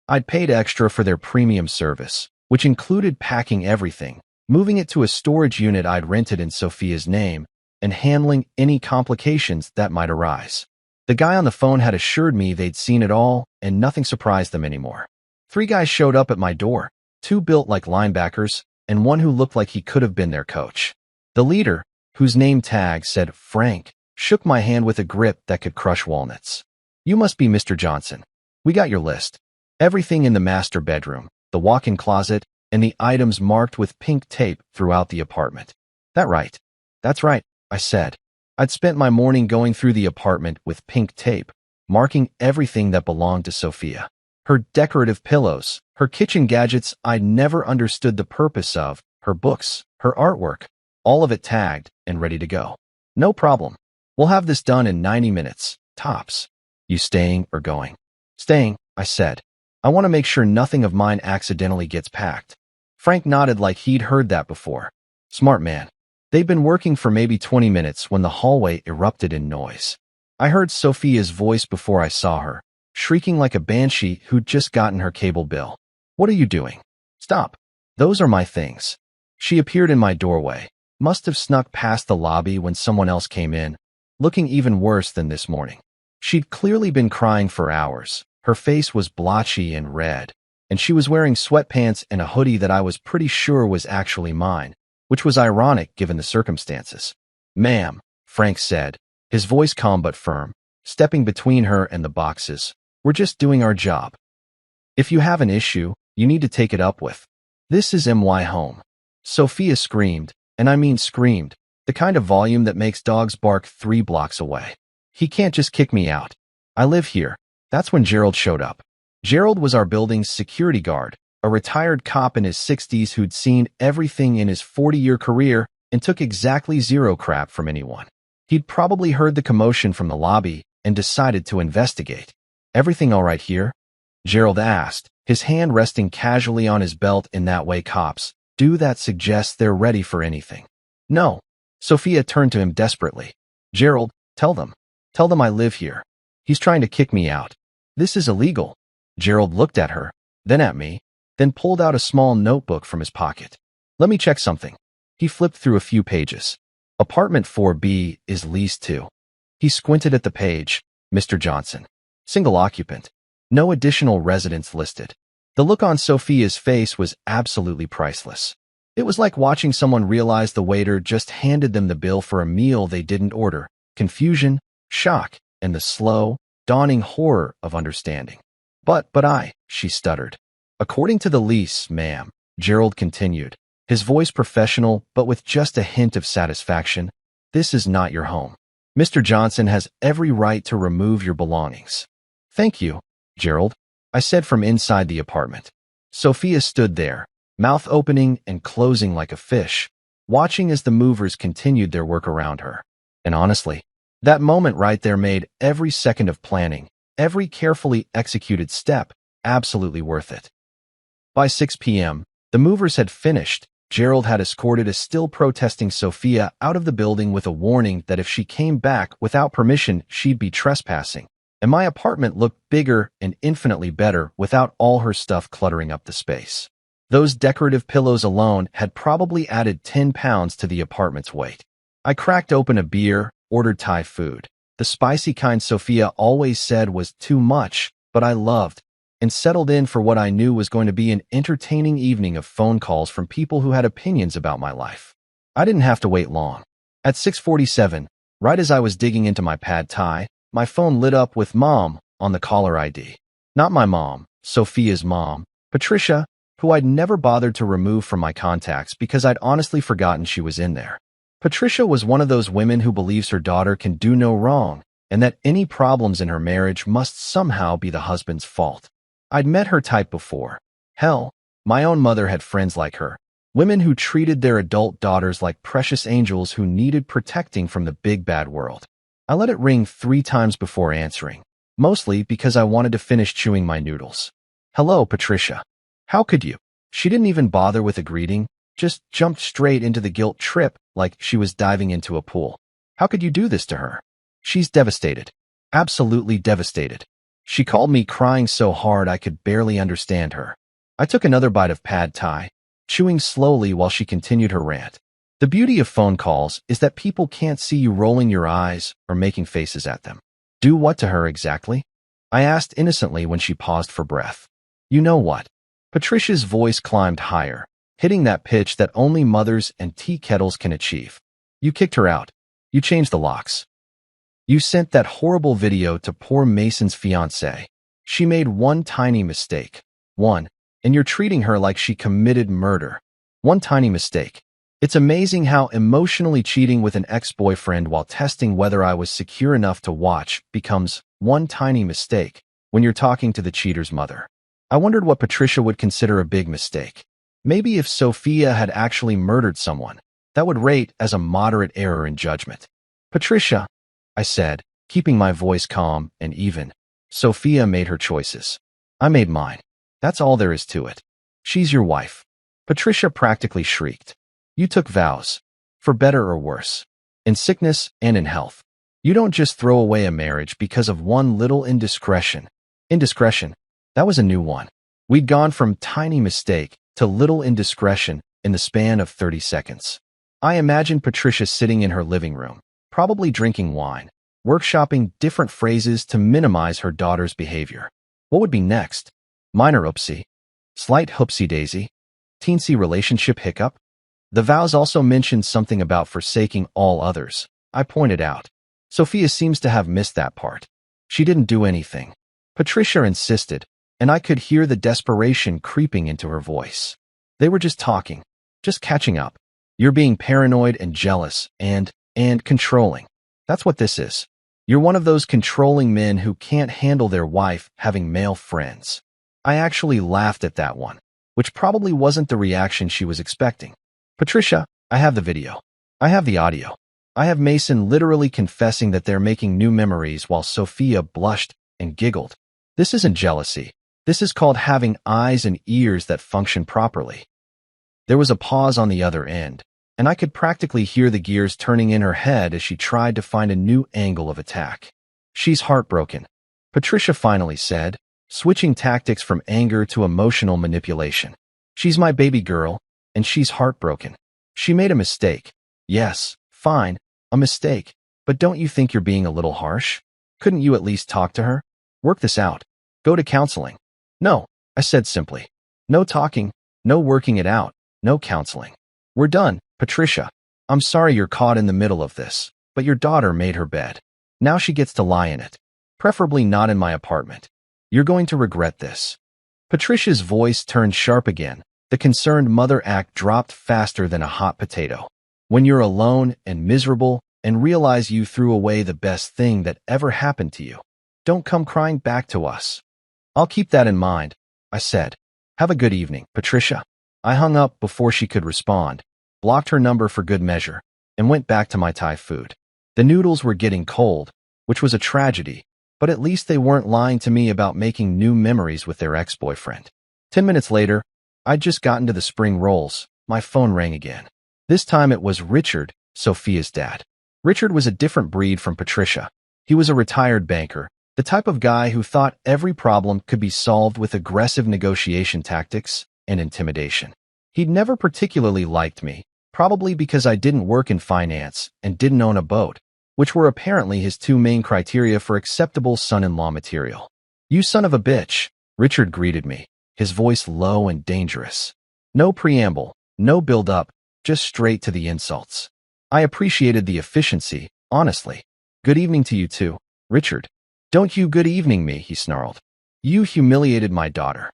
I'd paid extra for their premium service, which included packing everything, moving it to a storage unit I'd rented in Sophia's name, and handling any complications that might arise. The guy on the phone had assured me they'd seen it all and nothing surprised them anymore. 3 guys showed up at my door, 2 built like linebackers, and 1 who looked like he could have been their coach. The leader, whose name tag said Frank, shook my hand with a grip that could crush walnuts. You must be Mr. Johnson. We got your list. Everything in the master bedroom, the walk-in closet, and the items marked with pink tape throughout the apartment. That's right, I said. I'd spent my morning going through the apartment with pink tape, marking everything that belonged to Sophia. Her decorative pillows, her kitchen gadgets I'd never understood the purpose of, her books, her artwork, all of it tagged and ready to go. No problem. We'll have this done in 90 minutes, tops. You staying or going? Staying, I said. I want to make sure nothing of mine accidentally gets packed. Frank nodded like he'd heard that before. Smart man. They'd been working for maybe 20 minutes when the hallway erupted in noise. I heard Sophia's voice before I saw her, shrieking like a banshee who'd just gotten her cable bill. What are you doing? Stop. Those are my things. She appeared in my doorway, must have snuck past the lobby when someone else came in, looking even worse than this morning. She'd clearly been crying for hours. Her face was blotchy and red, and she was wearing sweatpants and a hoodie that I was pretty sure was actually mine, which was ironic given the circumstances. "Ma'am," Frank said, his voice calm but firm, stepping between her and the boxes. "We're just doing our job. If you have an issue, you need to take it up with. This is MY Home." Sophia screamed, and I mean screamed, the kind of volume that makes dogs bark 3 blocks away. "He can't just kick me out. I live here." That's when Gerald showed up. Gerald was our building's security guard, a retired cop in his 60s who'd seen everything in his 40-year career and took exactly zero crap from anyone. He'd probably heard the commotion from the lobby and decided to investigate. "Everything all right here?" Gerald asked, his hand resting casually on his belt in that way cops do that suggests they're ready for anything. "No." Sophia turned to him desperately. "Gerald, tell them. Tell them I live here. He's trying to kick me out. This is illegal." Gerald looked at her, then at me, then pulled out a small notebook from his pocket. "Let me check something." He flipped through a few pages. "Apartment 4B is leased to." He squinted at the page. "Mr. Johnson. Single occupant. No additional residents listed." The look on Sophia's face was absolutely priceless. It was like watching someone realize the waiter just handed them the bill for a meal they didn't order. Confusion, shock, and the slow, dawning horror of understanding. But she stuttered. "According to the lease, ma'am," Gerald continued, his voice professional but with just a hint of satisfaction, "this is not your home. Mr. Johnson has every right to remove your belongings." "Thank you, Gerald," I said from inside the apartment. Sophia stood there, mouth opening and closing like a fish, watching as the movers continued their work around her. And honestly, that moment right there made every second of planning, every carefully executed step, absolutely worth it. By 6 p.m., the movers had finished. Gerald had escorted a still protesting Sophia out of the building with a warning that if she came back without permission, she'd be trespassing. And my apartment looked bigger and infinitely better without all her stuff cluttering up the space. Those decorative pillows alone had probably added 10 pounds to the apartment's weight. I cracked open a beer, ordered Thai food. The spicy kind Sophia always said was too much, but I loved, and settled in for what I knew was going to be an entertaining evening of phone calls from people who had opinions about my life. I didn't have to wait long. At 6:47, right as I was digging into my pad thai, my phone lit up with Mom on the caller ID. Not my mom, Sophia's mom, Patricia, who I'd never bothered to remove from my contacts because I'd honestly forgotten she was in there. Patricia was one of those women who believes her daughter can do no wrong and that any problems in her marriage must somehow be the husband's fault. I'd met her type before. Hell, my own mother had friends like her, women who treated their adult daughters like precious angels who needed protecting from the big bad world. I let it ring 3 times before answering, mostly because I wanted to finish chewing my noodles. "Hello, Patricia. How could you?" She didn't even bother with a greeting, just jumped straight into the guilt trip like she was diving into a pool. "How could you do this to her?" "She's devastated. Absolutely devastated. She called me crying so hard I could barely understand her." I took another bite of pad thai, chewing slowly while she continued her rant. The beauty of phone calls is that people can't see you rolling your eyes or making faces at them. "Do what to her exactly?" I asked innocently when she paused for breath. "You know what?" Patricia's voice climbed higher, hitting that pitch that only mothers and tea kettles can achieve. "You kicked her out. You changed the locks. You sent that horrible video to poor Mason's fiancé. She made one tiny mistake. One, and you're treating her like she committed murder. One tiny mistake. It's amazing how emotionally cheating with an ex-boyfriend while testing whether I was secure enough to watch becomes one tiny mistake when you're talking to the cheater's mother. I wondered what Patricia would consider a big mistake. Maybe if Sophia had actually murdered someone, that would rate as a moderate error in judgment. "Patricia," I said, keeping my voice calm and even. "Sophia made her choices. I made mine. That's all there is to it. She's your wife." Patricia practically shrieked. "You took vows. For better or worse. In sickness and in health. You don't just throw away a marriage because of one little indiscretion." Indiscretion. That was a new one. We'd gone from tiny mistake to little indiscretion in the span of 30 seconds. I imagined Patricia sitting in her living room, probably drinking wine, workshopping different phrases to minimize her daughter's behavior. What would be next? Minor oopsie? Slight hoopsie-daisy? Teensy relationship hiccup? The vows also mentioned something about forsaking all others. I pointed out. Sophia seems to have missed that part. She didn't do anything. Patricia insisted, and I could hear the desperation creeping into her voice. They were just talking, just catching up. You're being paranoid and jealous and controlling. That's what this is. You're one of those controlling men who can't handle their wife having male friends. I actually laughed at that one, which probably wasn't the reaction she was expecting. Patricia, I have the video. I have the audio. I have Mason literally confessing that they're making new memories while Sophia blushed and giggled. This isn't jealousy. This is called having eyes and ears that function properly. There was a pause on the other end, and I could practically hear the gears turning in her head as she tried to find a new angle of attack. She's heartbroken, Patricia finally said, switching tactics from anger to emotional manipulation. She's my baby girl, and she's heartbroken. She made a mistake. Yes, fine, a mistake. But don't you think you're being a little harsh? Couldn't you at least talk to her? Work this out. Go to counseling. No, I said simply. No talking, no working it out, no counseling. We're done, Patricia. I'm sorry you're caught in the middle of this, but your daughter made her bed. Now she gets to lie in it. Preferably not in my apartment. You're going to regret this. Patricia's voice turned sharp again. The concerned mother act dropped faster than a hot potato. When you're alone and miserable and realize you threw away the best thing that ever happened to you, don't come crying back to us. I'll keep that in mind, I said. Have a good evening, Patricia. I hung up before she could respond, blocked her number for good measure, and went back to my Thai food. The noodles were getting cold, which was a tragedy, but at least they weren't lying to me about making new memories with their ex-boyfriend. 10 minutes later, I'd just gotten to the spring rolls. My phone rang again. This time it was Richard, Sophia's dad. Richard was a different breed from Patricia. He was a retired banker, the type of guy who thought every problem could be solved with aggressive negotiation tactics and intimidation. He'd never particularly liked me, probably because I didn't work in finance and didn't own a boat, which were apparently his two main criteria for acceptable son-in-law material. You son of a bitch, Richard greeted me, his voice low and dangerous. No preamble, no build-up, just straight to the insults. I appreciated the efficiency, honestly. Good evening to you too, Richard. Don't you good evening me, he snarled. You humiliated my daughter.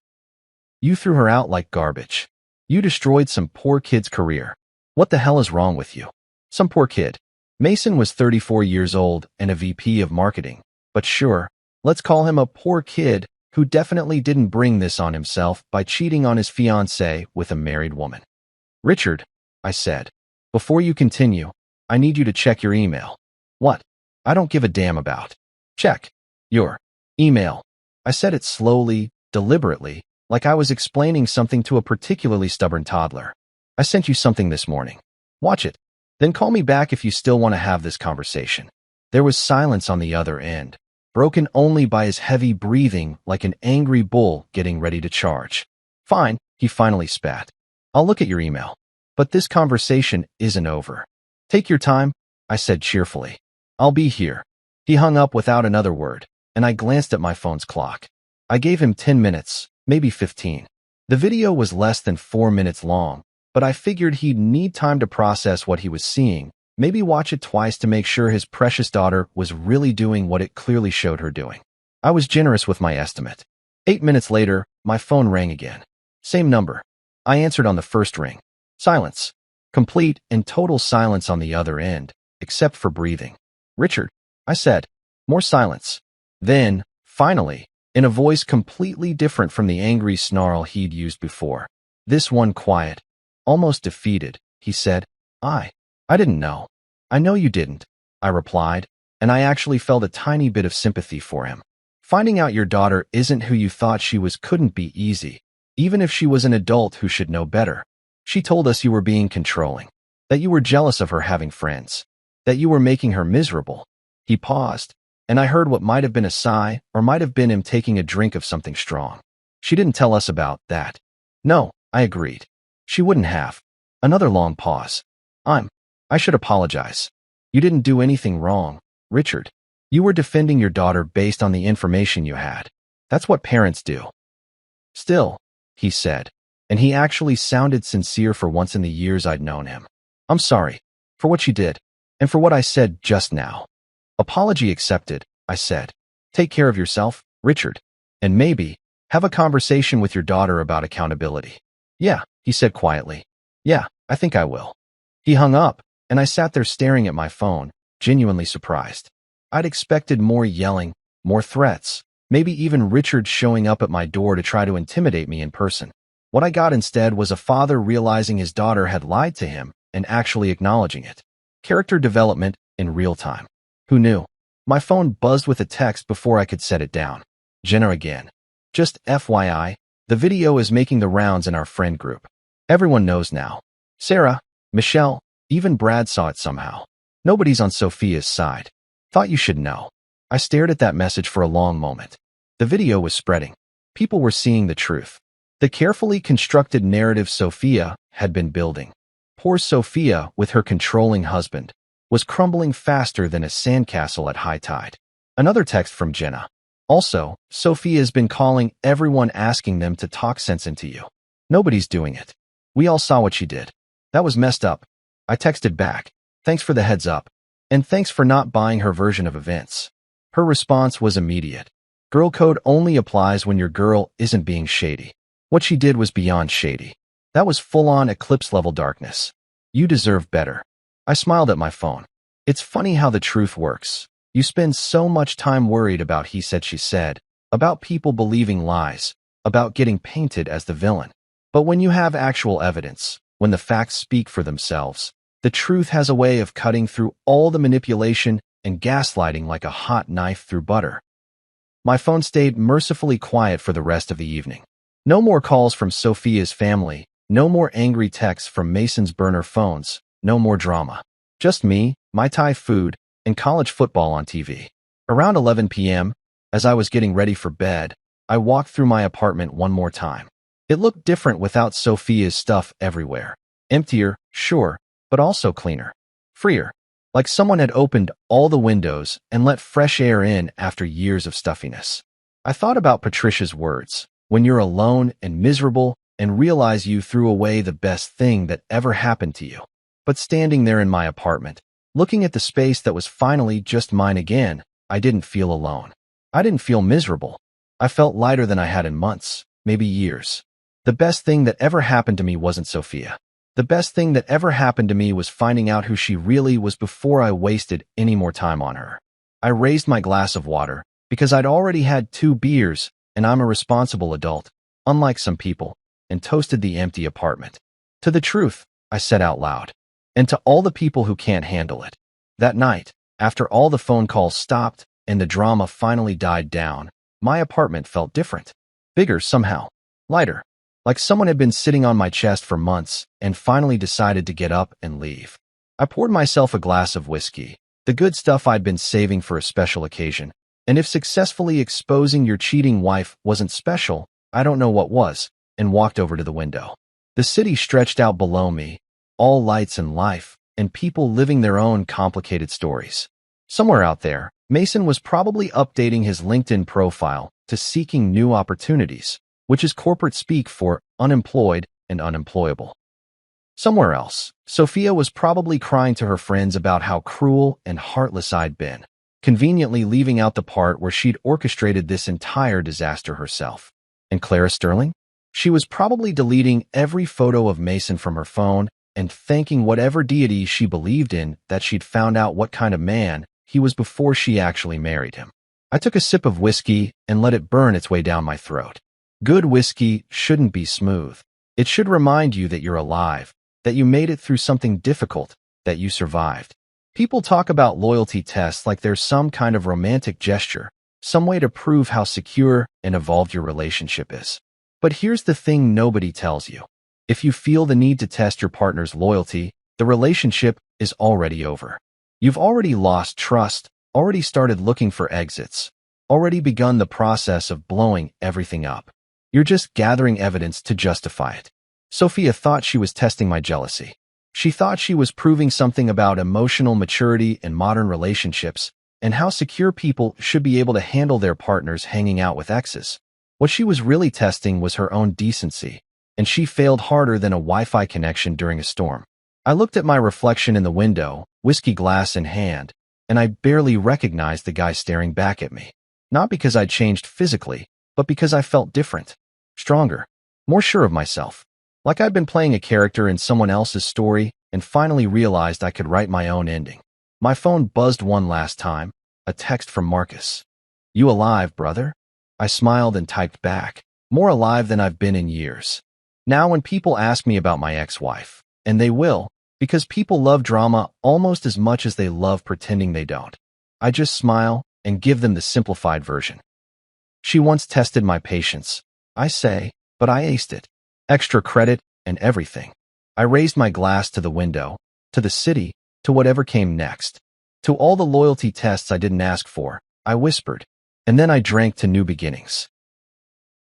You threw her out like garbage. You destroyed some poor kid's career. What the hell is wrong with you? Some poor kid. Mason was 34 years old and a VP of marketing. But sure, let's call him a poor kid who definitely didn't bring this on himself by cheating on his fiancée with a married woman. Richard, I said, before you continue, I need you to check your email. What? I don't give a damn about. Check. Your email. I said it slowly, deliberately, like I was explaining something to a particularly stubborn toddler. I sent you something this morning. Watch it. Then call me back if you still want to have this conversation. There was silence on the other end, broken only by his heavy breathing like an angry bull getting ready to charge. Fine, he finally spat. I'll look at your email. But this conversation isn't over. Take your time, I said cheerfully. I'll be here. He hung up without another word, and I glanced at my phone's clock. I gave him 10 minutes, maybe 15. The video was less than 4 minutes long, but I figured he'd need time to process what he was seeing, maybe watch it twice to make sure his precious daughter was really doing what it clearly showed her doing. I was generous with my estimate. 8 minutes later, my phone rang again. Same number. I answered on the first ring. Silence. Complete and total silence on the other end, except for breathing. Richard, I said. More silence. Then, finally, in a voice completely different from the angry snarl he'd used before. This one quiet, almost defeated, he said, I didn't know. I know you didn't, I replied, and I actually felt a tiny bit of sympathy for him. Finding out your daughter isn't who you thought she was couldn't be easy, even if she was an adult who should know better. She told us you were being controlling, that you were jealous of her having friends, that you were making her miserable. He paused, and I heard what might have been a sigh or might have been him taking a drink of something strong. She didn't tell us about that. No, I agreed. She wouldn't have. Another long pause. I should apologize. You didn't do anything wrong, Richard. You were defending your daughter based on the information you had. That's what parents do. Still, he said, and he actually sounded sincere for once in the years I'd known him. I'm sorry for what you did and for what I said just now. Apology accepted, I said. Take care of yourself, Richard, and maybe have a conversation with your daughter about accountability. Yeah, he said quietly. Yeah, I think I will. He hung up, and I sat there staring at my phone, genuinely surprised. I'd expected more yelling, more threats, maybe even Richard showing up at my door to try to intimidate me in person. What I got instead was a father realizing his daughter had lied to him and actually acknowledging it. Character development in real time. Who knew? My phone buzzed with a text before I could set it down. Jenna again. Just FYI, the video is making the rounds in our friend group. Everyone knows now. Sarah, Michelle, even Brad saw it somehow. Nobody's on Sophia's side. Thought you should know. I stared at that message for a long moment. The video was spreading. People were seeing the truth. The carefully constructed narrative Sophia had been building. Poor Sophia, with her controlling husband, was crumbling faster than a sandcastle at high tide. Another text from Jenna. Also, Sophia's been calling everyone asking them to talk sense into you. Nobody's doing it. We all saw what she did. That was messed up. I texted back. Thanks for the heads up. And thanks for not buying her version of events. Her response was immediate. Girl code only applies when your girl isn't being shady. What she did was beyond shady. That was full-on eclipse-level darkness. You deserve better. I smiled at my phone. It's funny how the truth works. You spend so much time worried about he said, she said, about people believing lies, about getting painted as the villain. But when you have actual evidence, when the facts speak for themselves, the truth has a way of cutting through all the manipulation and gaslighting like a hot knife through butter. My phone stayed mercifully quiet for the rest of the evening. No more calls from Sophia's family, no more angry texts from Mason's burner phones, no more drama. Just me, my Thai food, and college football on TV. Around 11 p.m., as I was getting ready for bed, I walked through my apartment one more time. It looked different without Sophia's stuff everywhere. Emptier, sure, but also cleaner. Freer. Like someone had opened all the windows and let fresh air in after years of stuffiness. I thought about Patricia's words. When you're alone and miserable and realize you threw away the best thing that ever happened to you. But standing there in my apartment, looking at the space that was finally just mine again, I didn't feel alone. I didn't feel miserable. I felt lighter than I had in months, maybe years. The best thing that ever happened to me wasn't Sophia. The best thing that ever happened to me was finding out who she really was before I wasted any more time on her. I raised my glass of water because I'd already had 2 beers and I'm a responsible adult, unlike some people, and toasted the empty apartment. To the truth, I said out loud. And to all the people who can't handle it. That night, after all the phone calls stopped and the drama finally died down, my apartment felt different. Bigger somehow. Lighter. Like someone had been sitting on my chest for months and finally decided to get up and leave. I poured myself a glass of whiskey, the good stuff I'd been saving for a special occasion. And if successfully exposing your cheating wife wasn't special, I don't know what was, and walked over to the window. The city stretched out below me, all lights and life, and people living their own complicated stories. Somewhere out there, Mason was probably updating his LinkedIn profile to seeking new opportunities, which is corporate speak for unemployed and unemployable. Somewhere else, Sophia was probably crying to her friends about how cruel and heartless I'd been, conveniently leaving out the part where she'd orchestrated this entire disaster herself. And Clara Sterling? She was probably deleting every photo of Mason from her phone and thanking whatever deity she believed in that she'd found out what kind of man he was before she actually married him. I took a sip of whiskey and let it burn its way down my throat. Good whiskey shouldn't be smooth. It should remind you that you're alive, that you made it through something difficult, that you survived. People talk about loyalty tests like there's some kind of romantic gesture, some way to prove how secure and evolved your relationship is. But here's the thing nobody tells you. If you feel the need to test your partner's loyalty, the relationship is already over. You've already lost trust, already started looking for exits, already begun the process of blowing everything up. You're just gathering evidence to justify it. Sophia thought she was testing my jealousy. She thought she was proving something about emotional maturity in modern relationships and how secure people should be able to handle their partners hanging out with exes. What she was really testing was her own decency, and she failed harder than a Wi-Fi connection during a storm. I looked at my reflection in the window, whiskey glass in hand, and I barely recognized the guy staring back at me. Not because I'd changed physically, but because I felt different, stronger, more sure of myself. Like I'd been playing a character in someone else's story and finally realized I could write my own ending. My phone buzzed one last time, a text from Marcus. "You alive, brother?" I smiled and typed back, "More alive than I've been in years." Now when people ask me about my ex-wife, and they will, because people love drama almost as much as they love pretending they don't, I just smile and give them the simplified version. She once tested my patience, I say, but I aced it. Extra credit and everything. I raised my glass to the window, to the city, to whatever came next. To all the loyalty tests I didn't ask for, I whispered, and then I drank to new beginnings.